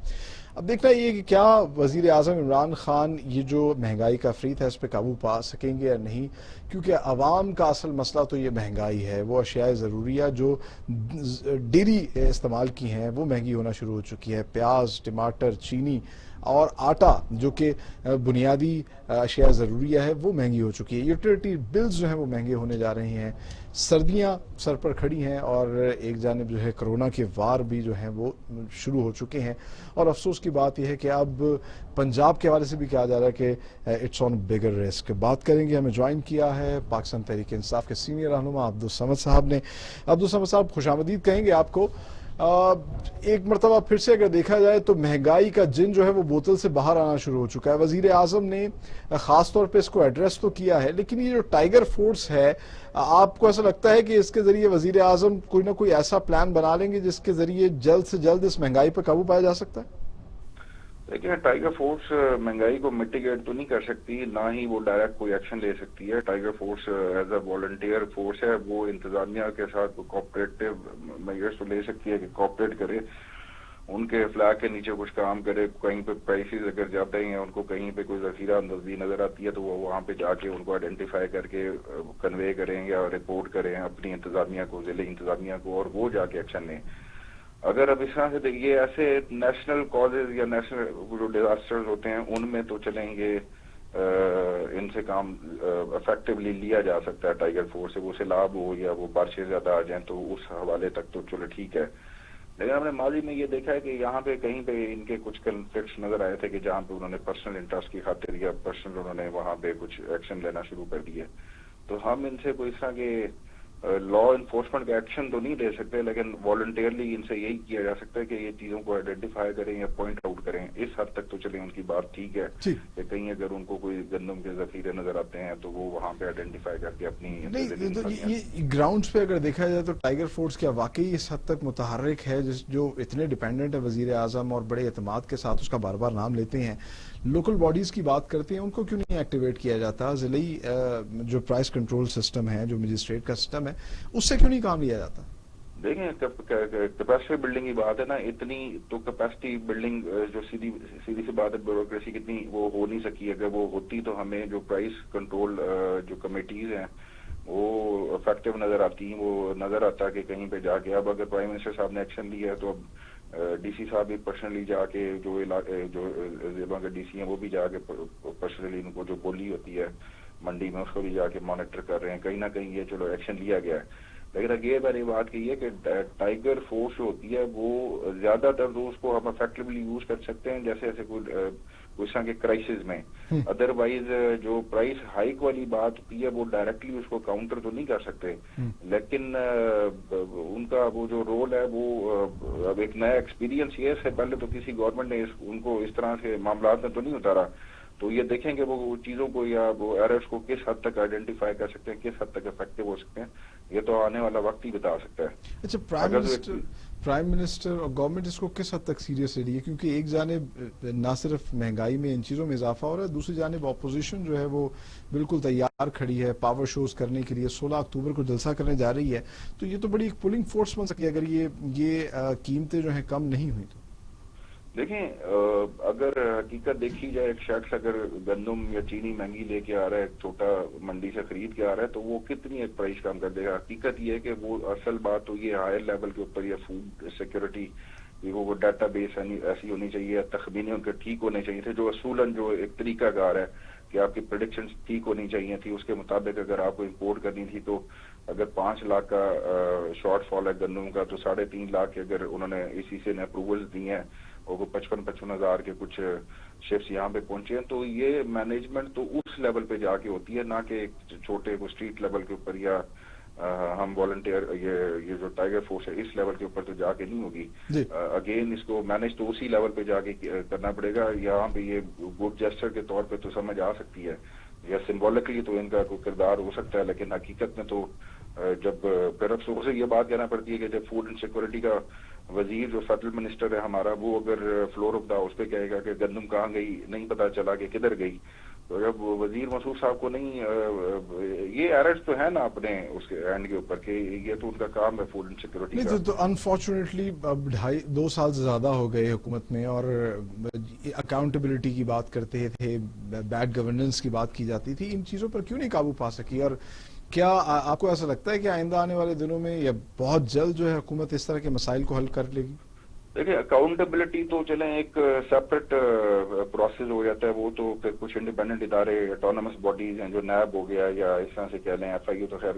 अब देखना ये कि क्या वज़ीर आज़म इमरान खान ये जो महंगाई का फ्रीत है इस पर काबू पा सकेंगे या नहीं, क्योंकि आवाम का असल मसला तो ये महंगाई है। वो अशियाए ज़रूरिया जो डेली इस्तेमाल की हैं वो महंगी होना शुरू हो चुकी है। प्याज, टमाटर, चीनी और आटा जो कि बुनियादी अशिया ज़रूरिया है वो महंगी हो चुकी है। यूटिलिटी बिल्स जो हैं वो महंगे होने जा रहे हैं। सर्दियां सर पर खड़ी हैं और एक जानिब जो है कोरोना के वार भी जो हैं वो शुरू हो चुके हैं। और अफसोस की बात यह है कि अब पंजाब के हवाले से भी कहा जा रहा है कि इट्स ऑन बिगर रिस्क। बात करेंगे, हमें ज्वाइन किया है पाकिस्तान तहरीक इंसाफ के सीनियर रहनुमा अब्दुल समद साहब ने। अब्दुल समद साहब, खुशामदीद कहेंगे आपको। एक मरतबा फिर से अगर देखा जाए तो महंगाई का जिन जो है वो बोतल से बाहर आना शुरू हो चुका है। वजीर आजम ने खास तौर पे इसको एड्रेस तो किया है, लेकिन ये जो टाइगर फोर्स है, आपको ऐसा लगता है कि इसके जरिए वजीर आजम कोई ना कोई ऐसा प्लान बना लेंगे जिसके जरिए जल्द से जल्द इस महंगाई पर काबू पाया जा सकता है? देखिए, टाइगर फोर्स महंगाई को मिटिगेट तो नहीं कर सकती, ना ही वो डायरेक्ट कोई एक्शन ले सकती है। Tiger force as a volunteer force है, वो इंतजामिया के साथ कोऑपरेटिव मेजर्स तो ले सकती है कि कोऑपरेट करे, उनके फ्लैग के नीचे कुछ काम करे। कहीं पे प्राइसेस अगर ज्यादा ही हैं, उनको कहीं पे कोई जखीरा अंदाजी नजर आती है तो वो वहाँ पे जाके उनको आइडेंटिफाई करके कन्वे करें या रिपोर्ट करें अपनी इंतजामिया को, जिले इंतजामिया को, और वो जाके एक्शन लें। अगर अब इस तरह से देखिए, ऐसे नेशनल कॉजेज या नेशनल जो डिजास्टर्स होते हैं उनमें तो चलेंगे, इनसे काम इफेक्टिवली लिया जा सकता है टाइगर फोर्स से, वो सैलाब हो या वो बारिशें ज्यादा आ जाएं तो उस हवाले तक तो चलो ठीक है। लेकिन हमने माजी में ये देखा है कि यहाँ पे कहीं पे इनके कुछ कन्फ्लिक्ट्स नजर आए थे कि जहाँ पे उन्होंने पर्सनल इंटरेस्ट की खातिर या पर्सनल उन्होंने वहाँ पे कुछ एक्शन लेना शुरू कर दिया। तो हम इनसे कोई इस तरह के लॉ इन्फोर्समेंट का एक्शन तो नहीं ले सकते, लेकिन वॉलंटियरली इनसे यही किया जा सकता है कि ये चीजों को आइडेंटिफाई करें या पॉइंट आउट करें। इस हद तक तो चले उनकी बात ठीक है कि कहीं अगर उनको कोई गंदम के जखीरे नजर आते हैं तो वो वहां पे आइडेंटिफाई करके अपनी नहीं, तो ये ग्राउंड्स पे अगर देखा जाए तो टाइगर फोर्स क्या वाकई इस हद तक मुतहर्रिक है, जो इतने डिपेंडेंट है वजीर आजम और बड़े एतमाद के साथ उसका बार बार नाम लेते हैं, लोकल बॉडीज की बात करते हैं, उनको क्यों नहीं एक्टिवेट किया जाता? जिलाई जो प्राइस कंट्रोल सिस्टम है, जो मजिस्ट्रेट का सिस्टम है, उससे क्यों नहीं काम लिया जाता? देखें, कैपेसिटी बिल्डिंग की बात है ना, इतनी तो कैपेसिटी बिल्डिंग जो सीधी सी बात है, ब्यूरोक्रेसी कितनी वो हो नहीं सकी। अगर वो होती तो हमें जो प्राइस कंट्रोल जो कमेटीज हैं वो इफेक्टिव नजर आती, वो नजर आता कि कहीं पे जाके। अब अगर प्राइम मिनिस्टर साहब ने एक्शन लिया है तो अब डीसी साहब भी पर्सनली जाके जो जिलों के डीसी हैं वो भी जाके पर्सनली उनको जो बोली होती है मंडी में उसको भी जाके मॉनिटर कर रहे हैं। कहीं ना कहीं ये चलो एक्शन लिया गया है, लेकिन अगे मैंने बात की है कि टाइगर फोर्स जो होती है वो ज्यादातर तो उसको हम इफेक्टिवली यूज कर सकते हैं जैसे ऐसे कोई तरह के क्राइसिस में। अदरवाइज जो प्राइस हाइक वाली बात होती है वो डायरेक्टली उसको काउंटर तो नहीं कर सकते, लेकिन उनका वो जो रोल है वो अब एक नया एक्सपीरियंस ये है, पहले तो किसी गवर्नमेंट ने उनको इस तरह से मामला में तो नहीं उतारा। तो ये देखेंगे वो चीजों को या वो एरर्स को किस हद तक आइडेंटिफाई कर सकते हैं, किस हद तक इफेक्टिव हो सकते हैं, ये तो आने वाला वक्त ही बता सकता है। अच्छा, प्राइम मिनिस्टर और गवर्नमेंट इसको किस हद तक सीरियस ले रही है? क्योंकि एक जानिब ना सिर्फ महंगाई में इन चीज़ों में इजाफा हो रहा है, दूसरी जानिब अपोजिशन जो है वो बिल्कुल तैयार खड़ी है पावर शोज करने के लिए। 16 अक्टूबर को जलसा करने जा रही है, तो ये तो बड़ी एक पुलिंग फोर्स बन सकती है अगर ये कीमतें जो है कम नहीं हुई तो। देखें, अगर हकीकत देखी जाए, एक शख्स अगर गंदम या चीनी महंगी लेके आ रहा है, छोटा मंडी से खरीद के आ रहा है, तो वो कितनी एक प्राइस कम कर देगा। हकीकत ये है कि वो असल बात तो ये हायर लेवल के ऊपर या फूड सिक्योरिटी वो डाटा बेस ऐसी होनी चाहिए, तखमीने उनके ठीक होने चाहिए थे, जो असूलन जो एक तरीकाकार है कि आपकी प्रेडिक्शन ठीक होनी चाहिए थी। उसके मुताबिक अगर आपको इंपोर्ट करनी थी तो अगर 5 लाख का शॉर्टफॉल है गंदम का, तो 3.5 लाख के अगर उन्होंने इसी से अप्रूवल्स दिए हैं और वो 55 हज़ार के कुछ शिप्स यहाँ पे पहुंचे हैं। तो ये मैनेजमेंट तो उस लेवल पे जाके होती है, ना कि एक छोटे को स्ट्रीट लेवल के ऊपर या हम वॉलंटियर ये जो टाइगर फोर्स है इस लेवल के ऊपर तो जाके नहीं होगी। अगेन इसको मैनेज तो उसी लेवल पे जाके करना पड़ेगा। यहाँ पे ये गुड जेस्चर के तौर पे तो समझ आ सकती है या सिंबॉलिकली तो इनका कोई किरदार हो सकता है, लेकिन हकीकत में तो जब फिर अफसोस से ये बात कहना पड़ती है कि जब फूड एंड सिक्योरिटी का वजीर जो फेडरल मिनिस्टर है हमारा, वो अगर फ्लोर ऑफ द हाउस पे कहेगा कि गंदम कहाँ गई, नहीं पता चला कि किधर गई, तो जब वजीर मसूद साहब को नहीं ये एरर्स तो है ना अपने उसके एंड के ऊपर कि ये तो उनका काम है फूड एंड सिक्योरिटी का। तो अनफॉर्चुनेटली अब 2.5-2 साल से ज्यादा हो गए हुकूमत में, और अकाउंटेबिलिटी की बात करते थे, बैड गवर्नेंस की बात की जाती थी, इन चीजों पर क्यों नहीं काबू पा सकी? और क्या आपको ऐसा लगता है कि आइंदा आने वाले दिनों में या बहुत जल्द जो है हुकूमत इस तरह के मसाइल को हल कर लेगी? देखिए, अकाउंटेबिलिटी तो चले एक सेपरेट प्रोसेस हो जाता है, वो तो फिर कुछ इंडिपेंडेंट इदारे ऑटोनमस बॉडीज हैं जो नैब हो गया या इस तरह से कह लें, FIU तो खैर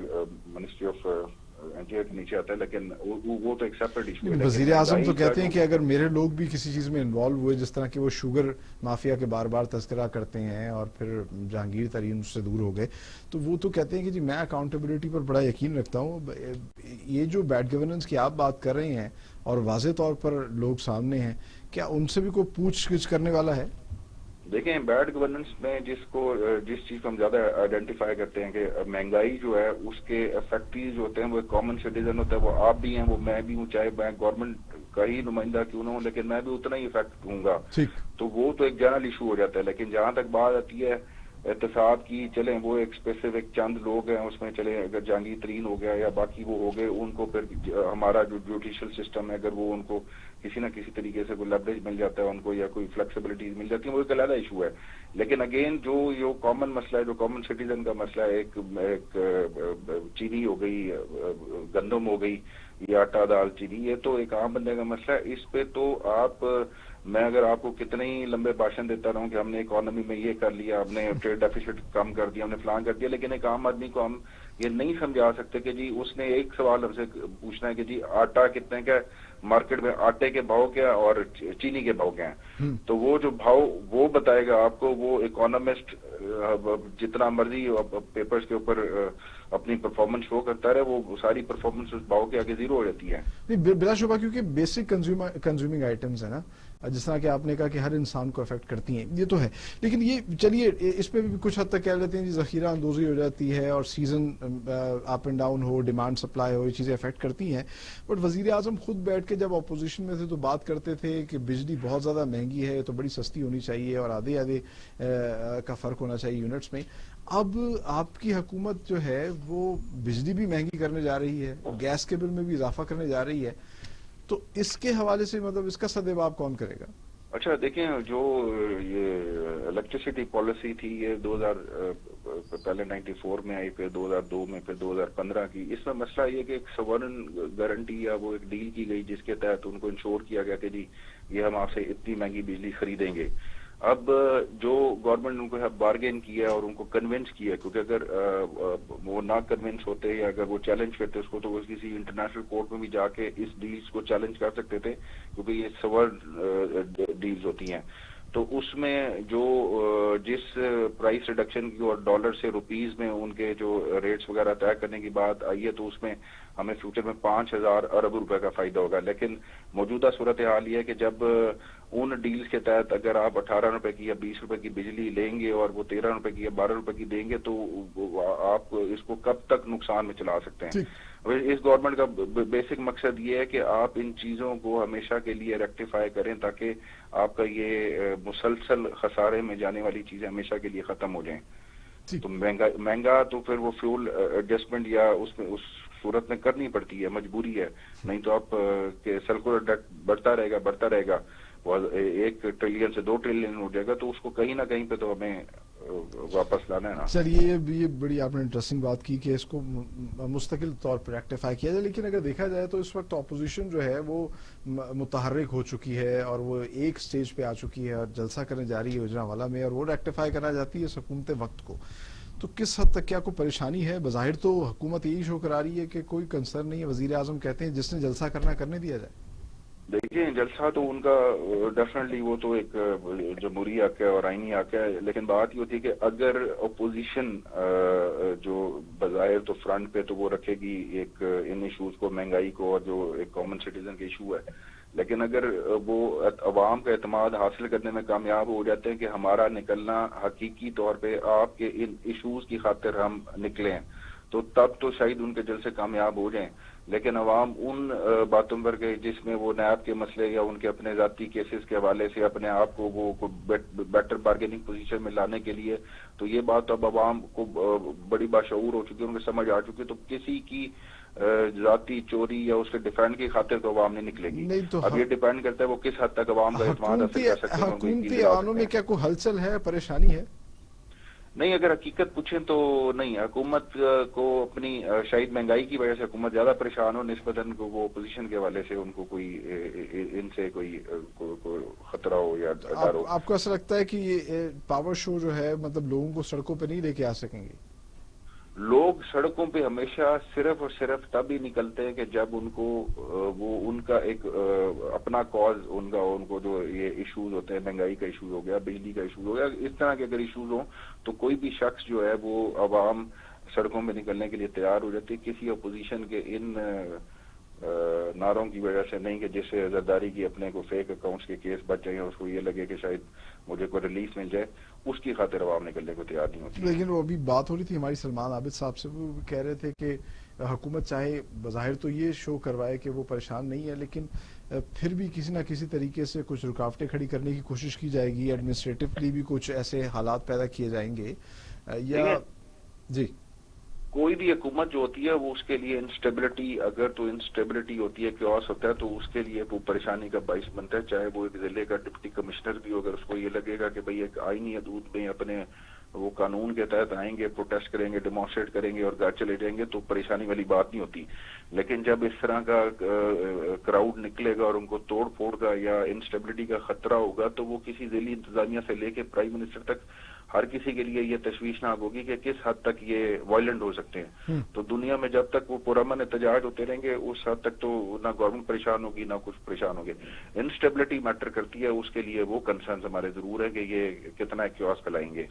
मिनिस्ट्री ऑफ इंटीरियर के नीचे आता है, लेकिन वो तो एक सेपरेट इशू है। वजीर आजम तो कहते हैं कि अगर मेरे लोग भी किसी चीज में इन्वॉल्व हुए, जिस तरह के वो शुगर माफिया के बार बार तस्करा करते हैं और फिर जहांगीर तरीन उससे दूर हो गए, तो वो तो कहते हैं कि जी मैं अकाउंटेबिलिटी पर बड़ा यकीन रखता हूँ। ये जो बैड गवर्नेंस की आप बात कर रहे हैं और वाज़े तौर पर लोग सामने हैं, क्या उनसे भी कोई पूछ-गिछ करने वाला है? देखें, बैड गवर्नेंस में जिस चीज को हम ज्यादा आइडेंटिफाई करते हैं कि महंगाई जो है उसके इफेक्टिव जो होते हैं वो एक कॉमन सिटीजन होता है, वो आप भी हैं, वो मैं भी हूँ, चाहे मैं गवर्नमेंट का ही नुमाइंदा क्यों ना हूँ, लेकिन मैं भी उतना ही इफेक्ट दूंगा। तो वो तो एक जनरल इशू हो जाता है। लेकिन जहां तक बात आती है एहतसाब की, चलें वो एक स्पेसिफिक चंद लोग हैं उसमें, चले अगर जहांगीर तरीन हो गया या बाकी वो हो गए, उनको फिर हमारा जो जुडिशियल सिस्टम है अगर वो उनको किसी ना किसी तरीके से कोई लेवरेज मिल जाता है उनको या कोई फ्लेक्सिबिलिटी मिल जाती है, वो एक अलग इशू है। लेकिन अगेन जो कॉमन मसला है, जो कॉमन सिटीजन का मसला है, एक चीनी हो गई, गंदम हो गई या आटा दाल चीनी, ये तो एक आम बंदे का मसला है। इस पे तो मैं अगर आपको कितने ही लंबे भाषण देता रहूं कि हमने इकोनॉमी में ये कर लिया, हमने ट्रेड डेफिसिट कम कर दिया, हमने फलान कर दिया, लेकिन एक आम आदमी को हम ये नहीं समझा सकते कि जी उसने एक सवाल हमसे पूछना है कि जी आटा कितने का मार्केट में, आटे के भाव क्या और चीनी के भाव क्या हैं, तो वो जो भाव वो बताएगा आपको, वो इकोनॉमिस्ट जितना मर्जी पेपर्स के ऊपर अपनी परफॉर्मेंस शो करता रहे, वो सारी परफॉर्मेंस उस भाव के आगे जीरो हो जाती है। बिलाशुबा, क्योंकि बेसिक कंज्यूमिंग आइटम्स है ना, जिस तरह कि आपने कहा कि हर इंसान को अफेक्ट करती हैं, ये तो है। लेकिन ये चलिए इस पे भी कुछ हद तक कह लेते हैं जी जखीरा अंदोजी हो जाती है और सीजन अप एंड डाउन हो, डिमांड सप्लाई हो, ये चीजें अफेक्ट करती हैं। बट वजीर आजम खुद बैठ के जब अपोजिशन में थे तो बात करते थे कि बिजली बहुत ज्यादा महंगी है तो बड़ी सस्ती होनी चाहिए और आधे आधे का फर्क होना चाहिए यूनिट्स में। अब आपकी हुकूमत जो है वो बिजली भी महंगी करने जा रही है, गैस के बिल में भी इजाफा करने जा रही है, तो इसके हवाले से मतलब इसका सद्देवाब कौन करेगा? अच्छा देखें, जो ये इलेक्ट्रिसिटी पॉलिसी थी ये 2000 पहले 94 में आई, फिर 2002 में, फिर 2015 की, इसमें मसला ये कि एक सवर्न गारंटी या वो एक डील की गई जिसके तहत उनको इंश्योर किया गया कि जी ये हम आपसे इतनी महंगी बिजली खरीदेंगे। अब जो गवर्नमेंट ने उनको बार्गेन किया और उनको कन्विंस किया, क्योंकि अगर वो ना कन्विंस होते या अगर वो चैलेंज करते उसको, तो वो किसी इंटरनेशनल कोर्ट में भी जाके इस डील्स को चैलेंज कर सकते थे, क्योंकि ये सवर्न डील्स होती हैं। तो उसमें जो जिस प्राइस रिडक्शन की और डॉलर से रुपीज में उनके जो रेट्स वगैरह तय करने की बात आई है, तो उसमें हमें फ्यूचर में 5000 अरब रुपए का फायदा होगा। लेकिन मौजूदा सूरत हाल ये है कि जब उन डील्स के तहत अगर आप 18 रुपए की या 20 रुपए की बिजली लेंगे और वो 13 रुपए की या 12 रुपए की देंगे, तो आप इसको कब तक नुकसान में चला सकते हैं। इस गवर्नमेंट का बेसिक मकसद ये है कि आप इन चीजों को हमेशा के लिए रेक्टिफाई करें ताकि आपका ये मुसलसल खसारे में जाने वाली चीजें हमेशा के लिए खत्म हो जाएं। तो महंगा तो फिर वो फ्यूल एडजस्टमेंट या उसमें उस सूरत में करनी पड़ती है, मजबूरी है, नहीं तो आप सर्कुलर डेट बढ़ता रहेगा, वो 1 ट्रिलियन से 2 ट्रिलियन हो जाएगा, तो उसको कहीं ना कहीं पे तो हमें वापस लाना है ना। सर ये बड़ी आपने इंटरेस्टिंग बात की कि इसको मुस्तकिल तौर पर रेक्टिफाई किया जाए, लेकिन अगर देखा जाए तो इस वक्त अपोजिशन जो है वो मुतहर्रिक हो चुकी है और वो एक स्टेज पे आ चुकी है और जलसा करने जा रही है योजनावाला में, और वो रेक्टिफाई करना चाहती है हुकूमत वक्त को। तो किस हद तक क्या कोई परेशानी है? बज़ाहिर तो हुकूमत यही शो करा रही है कि कोई कंसर्न नहीं है, वजीर आजम कहते हैं जिसने जलसा करना करने दिया जाए। دیکھیں جلسہ تو ان کا ڈیفینیٹلی وہ تو ایک جمہوری حق ہے اور آئینی حق ہے، لیکن بات یہ ہوتی ہے کہ اگر اپوزیشن جو بظاہر تو فرنٹ پہ تو وہ رکھے گی ایک ان ایشوز کو، مہنگائی کو اور جو ایک کامن سٹیزن کا ایشو ہے، لیکن اگر وہ عوام کا اعتماد حاصل کرنے میں کامیاب ہو جاتے ہیں کہ ہمارا نکلنا حقیقی طور پہ آپ کے ان ایشوز کی خاطر ہم نکلیں، تو تب تو شاید ان کے جلسے کامیاب ہو جائیں۔ لیکن عوام ان باتوں پر گئے جس میں وہ نیب کے مسئلے یا ان کے اپنے ذاتی کیسز کے حوالے سے اپنے آپ کو وہ بیٹر بارگیننگ پوزیشن میں لانے کے لیے، تو یہ بات اب عوام کو بڑی باشعور ہو چکی ہے، ان کو سمجھ آ چکی ہے، تو کسی کی ذاتی چوری یا اس کے ڈیفینڈ کی خاطر تو عوام نہیں نکلے گی۔ نہیں تو اب یہ ڈیپینڈ کرتا ہے وہ کس حد تک عوام کا اعتماد حاصل کر سکتے ہیں، حکومتی ایوانوں میں کیا کوئی ہلچل ہے، پریشانی ہے؟ نہیں، اگر حقیقت پوچھیں تو نہیں، حکومت کو اپنی شاید مہنگائی کی وجہ سے حکومت زیادہ پریشان ہو نسبتاً کو وہ اپوزیشن کے حوالے سے ان کو کوئی ان سے کوئی خطرہ ہو یا ڈر ہو۔ آپ کو ایسا لگتا ہے کہ یہ پاور شو جو ہے مطلب لوگوں کو سڑکوں پہ نہیں لے کے آ سکیں گے؟ لوگ سڑکوں پہ ہمیشہ صرف اور صرف تب ہی نکلتے ہیں کہ جب ان کو وہ ان کا ایک اپنا کاز ان کو جو یہ ایشوز ہوتے ہیں، مہنگائی کا ایشوز ہو گیا، بجلی کا ایشوز ہو گیا، اس طرح کے اگر ایشوز ہوں تو کوئی بھی شخص جو ہے وہ عوام سڑکوں پہ نکلنے کے لیے تیار ہو جاتی ہے، کسی اپوزیشن کے ان نعروں کی وجہ سے نہیں کہ جس سے زرداری کی اپنے کو فیک اکاؤنٹس کے کیس بچ جائیں، اس کو یہ لگے کہ شاید مجھے کوئی ریلیف مل جائے، اس کی خاطر عوام نکلنے کو تیار نہیں ہوتی۔ لیکن وہ ابھی بات ہو رہی تھی ہماری سلمان عابد صاحب سے، وہ کہہ رہے تھے کہ حکومت چاہے بظاہر تو یہ شو کروائے کہ وہ پریشان نہیں ہے، لیکن پھر بھی کسی نہ کسی طریقے سے کچھ رکاوٹیں کھڑی کرنے کی کوشش کی جائے گی، ایڈمنسٹریٹولی بھی کچھ ایسے حالات پیدا کیے جائیں گے یا جی کوئی بھی حکومت جو ہوتی ہے وہ اس کے لیے انسٹیبلٹی، اگر تو انسٹیبلٹی ہوتی ہے، کیوس ہوتا ہے، تو اس کے لیے وہ پریشانی کا باعث بنتا ہے، چاہے وہ ایک ضلع کا ڈپٹی کمشنر بھی ہو، اگر اس کو یہ لگے گا کہ بھئی ایک آئینی حدود میں اپنے وہ قانون کے تحت آئیں گے، پروٹیسٹ کریں گے، ڈیمانسٹریٹ کریں گے اور گھر چلے جائیں گے، تو پریشانی والی بات نہیں ہوتی۔ لیکن جب اس طرح کا کراؤڈ نکلے گا اور ان کو توڑ پھوڑ کا یا انسٹیبلٹی کا خطرہ ہوگا، تو وہ کسی ذیلی انتظامیہ سے لے کے پرائم منسٹر تک ہر کسی کے لیے یہ تشویشناک ہوگی کہ کس حد تک یہ وائلنٹ ہو سکتے ہیں۔ تو دنیا میں جب تک وہ پرامن احتجاج ہوتے رہیں گے، اس حد تک تو نہ گورنمنٹ پریشان ہوگی نہ کچھ پریشان ہوگے۔ انسٹیبلٹی میٹر کرتی ہے، اس کے لیے وہ کنسرنز ہمارے ضرور ہے کہ یہ کتنا کیوس پھیلائیں گے۔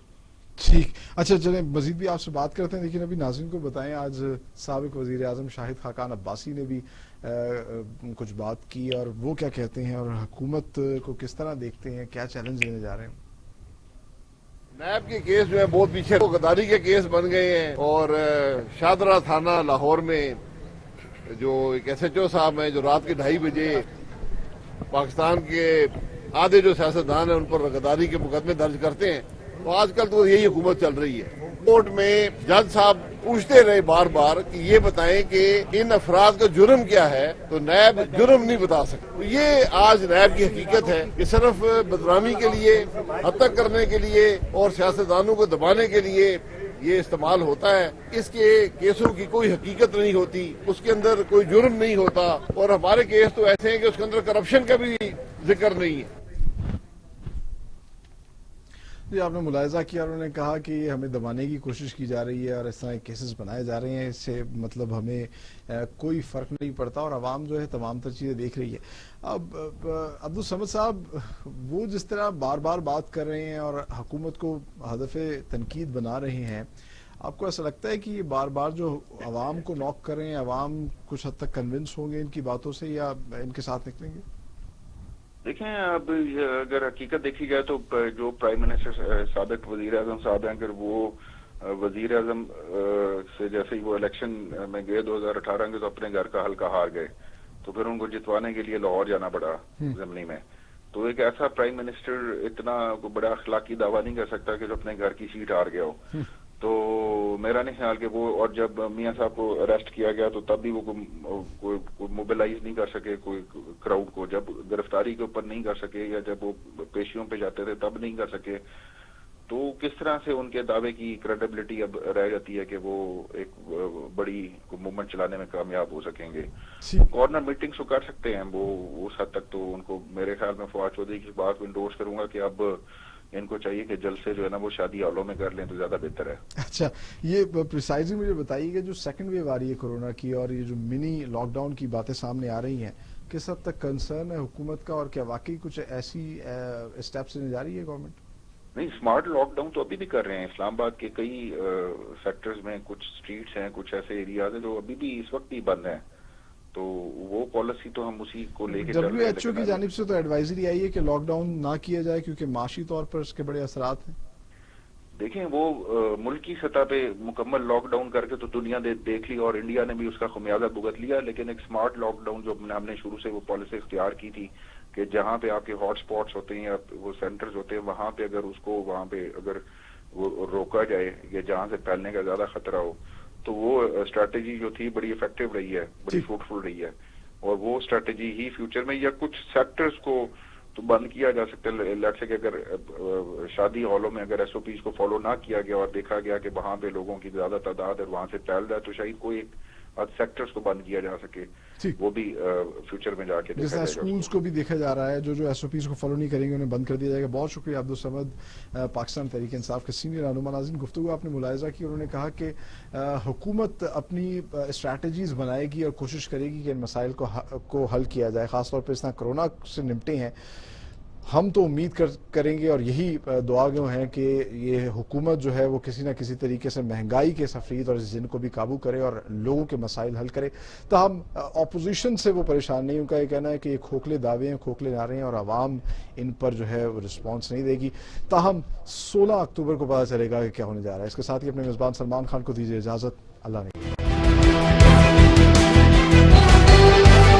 ٹھیک، اچھا چلیں مزید بھی آپ سے بات کرتے ہیں، لیکن ابھی ناظرین کو بتائیں آج سابق وزیر اعظم شاہد خاقان عباسی نے بھی کچھ بات کی، اور وہ کیا کہتے ہیں اور حکومت کو کس طرح دیکھتے ہیں، کیا چیلنج لینے جا رہے ہیں؟ نیب کے کیس جو ہے بہت پیچھے غداری کے کیس بن گئے ہیں، اور شاہدرہ تھانہ لاہور میں جو ایک ایس ایچ او صاحب ہیں جو رات کے 2:30 بجے پاکستان کے آدھے جو سیاستدان ہیں ان پر غداری کے مقدمے درج کرتے ہیں، تو آج کل تو یہی حکومت چل رہی ہے۔ کورٹ میں جج صاحب پوچھتے رہے بار بار کہ یہ بتائیں کہ ان افراد کا جرم کیا ہے، تو نیب جرم نہیں بتا سکتے۔ یہ آج نیب کی حقیقت ہے کہ صرف بدنامی کے لیے، حد تک کرنے کے لیے اور سیاستدانوں کو دبانے کے لیے یہ استعمال ہوتا ہے۔ اس کے کیسوں کی کوئی حقیقت نہیں ہوتی، اس کے اندر کوئی جرم نہیں ہوتا، اور ہمارے کیس تو ایسے ہیں کہ اس کے اندر کرپشن کا بھی ذکر نہیں ہے۔ جی آپ نے ملاحظہ کیا، انہوں نے کہا کہ ہمیں دبانے کی کوشش کی جا رہی ہے اور اس طرح کیسز بنائے جا رہے ہیں، اس سے مطلب ہمیں کوئی فرق نہیں پڑتا، اور عوام جو ہے تمام تر چیزیں دیکھ رہی ہے۔ اب عبدالصمد صاحب، وہ جس طرح بار بار بات کر رہے ہیں اور حکومت کو ہدف تنقید بنا رہے ہیں، آپ کو ایسا لگتا ہے کہ یہ بار بار جو عوام کو نوک کر رہے ہیں، عوام کچھ حد تک کنونس ہوں گے ان کی باتوں سے یا ان کے ساتھ نکلیں گے؟ دیکھیں، اب اگر حقیقت دیکھی جائے تو جو پرائم منسٹر سابق وزیر اعظم صاحب ہیں، اگر وہ وزیر اعظم سے جیسے ہی وہ الیکشن میں گئے 2018 کے، تو اپنے گھر کا حلقہ ہار گئے، تو پھر ان کو جتوانے کے لیے لاہور جانا پڑا اسمبلی میں۔ تو ایک ایسا پرائم منسٹر اتنا بڑا اخلاقی دعویٰ نہیں کر سکتا کہ جو اپنے گھر کی سیٹ ہار گیا ہو۔ تو میرا نہیں خیال کہ وہ، اور جب میاں صاحب کو اریسٹ کیا گیا تو تب بھی وہ کوئی موبلائز نہیں کر سکے کوئی کراؤڈ کو، جب گرفتاری کے اوپر نہیں کر سکے یا جب وہ پیشیوں پہ جاتے تھے تب نہیں کر سکے، تو کس طرح سے ان کے دعوے کی کریڈیبلٹی اب رہ جاتی ہے کہ وہ ایک بڑی موومنٹ چلانے میں کامیاب ہو سکیں گے؟ کارنر میٹنگز تو کر سکتے ہیں وہ، اس حد تک تو ان کو، میرے خیال میں فواد چودھری کی بات کو انڈورس کروں گا کہ اب ان کو چاہیے کہ جلسے جو ہے نا وہ شادی ہالوں میں کر لیں تو زیادہ بہتر ہے۔ اچھا، یہ پریسائزلی مجھے بتائیے کہ جو سیکنڈ ویو آ رہی ہے کورونا کی، اور یہ جو منی لاک ڈاؤن کی باتیں سامنے آ رہی ہیں، किस हद तक कंसर्न है हुकूमत का, और क्या वाकई कुछ ऐसी स्टेप्स लेने जा रही है गवर्नमेंट? नहीं, स्मार्ट लॉकडाउन तो अभी भी कर रहे हैं। इस्लामाबाद के कई सेक्टर्स में कुछ स्ट्रीट्स हैं, कुछ ऐसे एरियाज हैं जो अभी भी इस वक्त ही बंद हैं, तो वो पॉलिसी तो हम उसी को लेके चल रहे हैं। WHO की जानिब से तो एडवाइजरी आई है कि लॉकडाउन ना किया जाए क्योंकि माशी तौर पर इसके बड़े असरात हैं। देखें, वो मुल्क की सतह पे मुकम्मल लॉकडाउन करके तो दुनिया देख ली और इंडिया ने भी उसका खमियाजा भुगत लिया, लेकिन एक स्मार्ट लॉकडाउन जो हमने शुरू से वो पॉलिसी इख्तियार की थी कि जहाँ पे आपके हॉट स्पॉट्स होते हैं या वो सेंटर्स होते हैं, वहाँ पे अगर वो रोका जाए या जहाँ से फैलने का ज्यादा खतरा हो, तो वो स्ट्रैटेजी जो थी बड़ी इफेक्टिव रही है, बड़ी फ्रूटफुल रही है। और वो स्ट्रैटेजी ही फ्यूचर में, या कुछ सेक्टर्स को तो बंद किया जा सकता है। लेट्स से कि अगर शादी हॉलों में अगर SOPs को फॉलो ना किया गया और देखा गया कि वहां पे लोगों की ज्यादा तादाद है, वहां से फैल रहा है, तो शायद कोई सेक्टर्स को बंद किया जा सके, वो भी फ्यूचर में जाके देखा जाएगा। स्कूल्स को भी देखा जा रहा है, जो SOPs को फॉलो नहीं करेंगे उन्हें बंद कर दिया जाएगा। बहुत शुक्रिया अब्दुल समद, पाकिस्तान तहरीक इंसाफ के सीनियर रहनुमा। नाज़रीन, गुफ्तगू आपने मुलाहिजा की, उन्होंने कहा कि हुकूमत अपनी स्ट्रैटेजीज बनाएगी और कोशिश करेगी कि इन मसाइल को हल किया जाए, खासतौर पर इस तरह कोरोना से निपटे हैं। हम तो उम्मीद करेंगे और यही दुआगो हैं कि ये हुकूमत जो है वो किसी न किसी तरीके से महंगाई के सफरीद और इस जिन को भी काबू करे और लोगों के मसाइल हल करे। ताहम अपोजिशन से वो परेशान नहीं, उनका ये कहना है कि ये खोखले दावे हैं, खोखले नारे हैं और आवाम इन पर जो है रिस्पॉन्स नहीं देगी। ताहम 16 अक्टूबर को पता चलेगा कि क्या होने जा रहा है। इसके साथ ही अपने मेज़बान सलमान खान को दीजिए इजाज़त। अल्लाह ने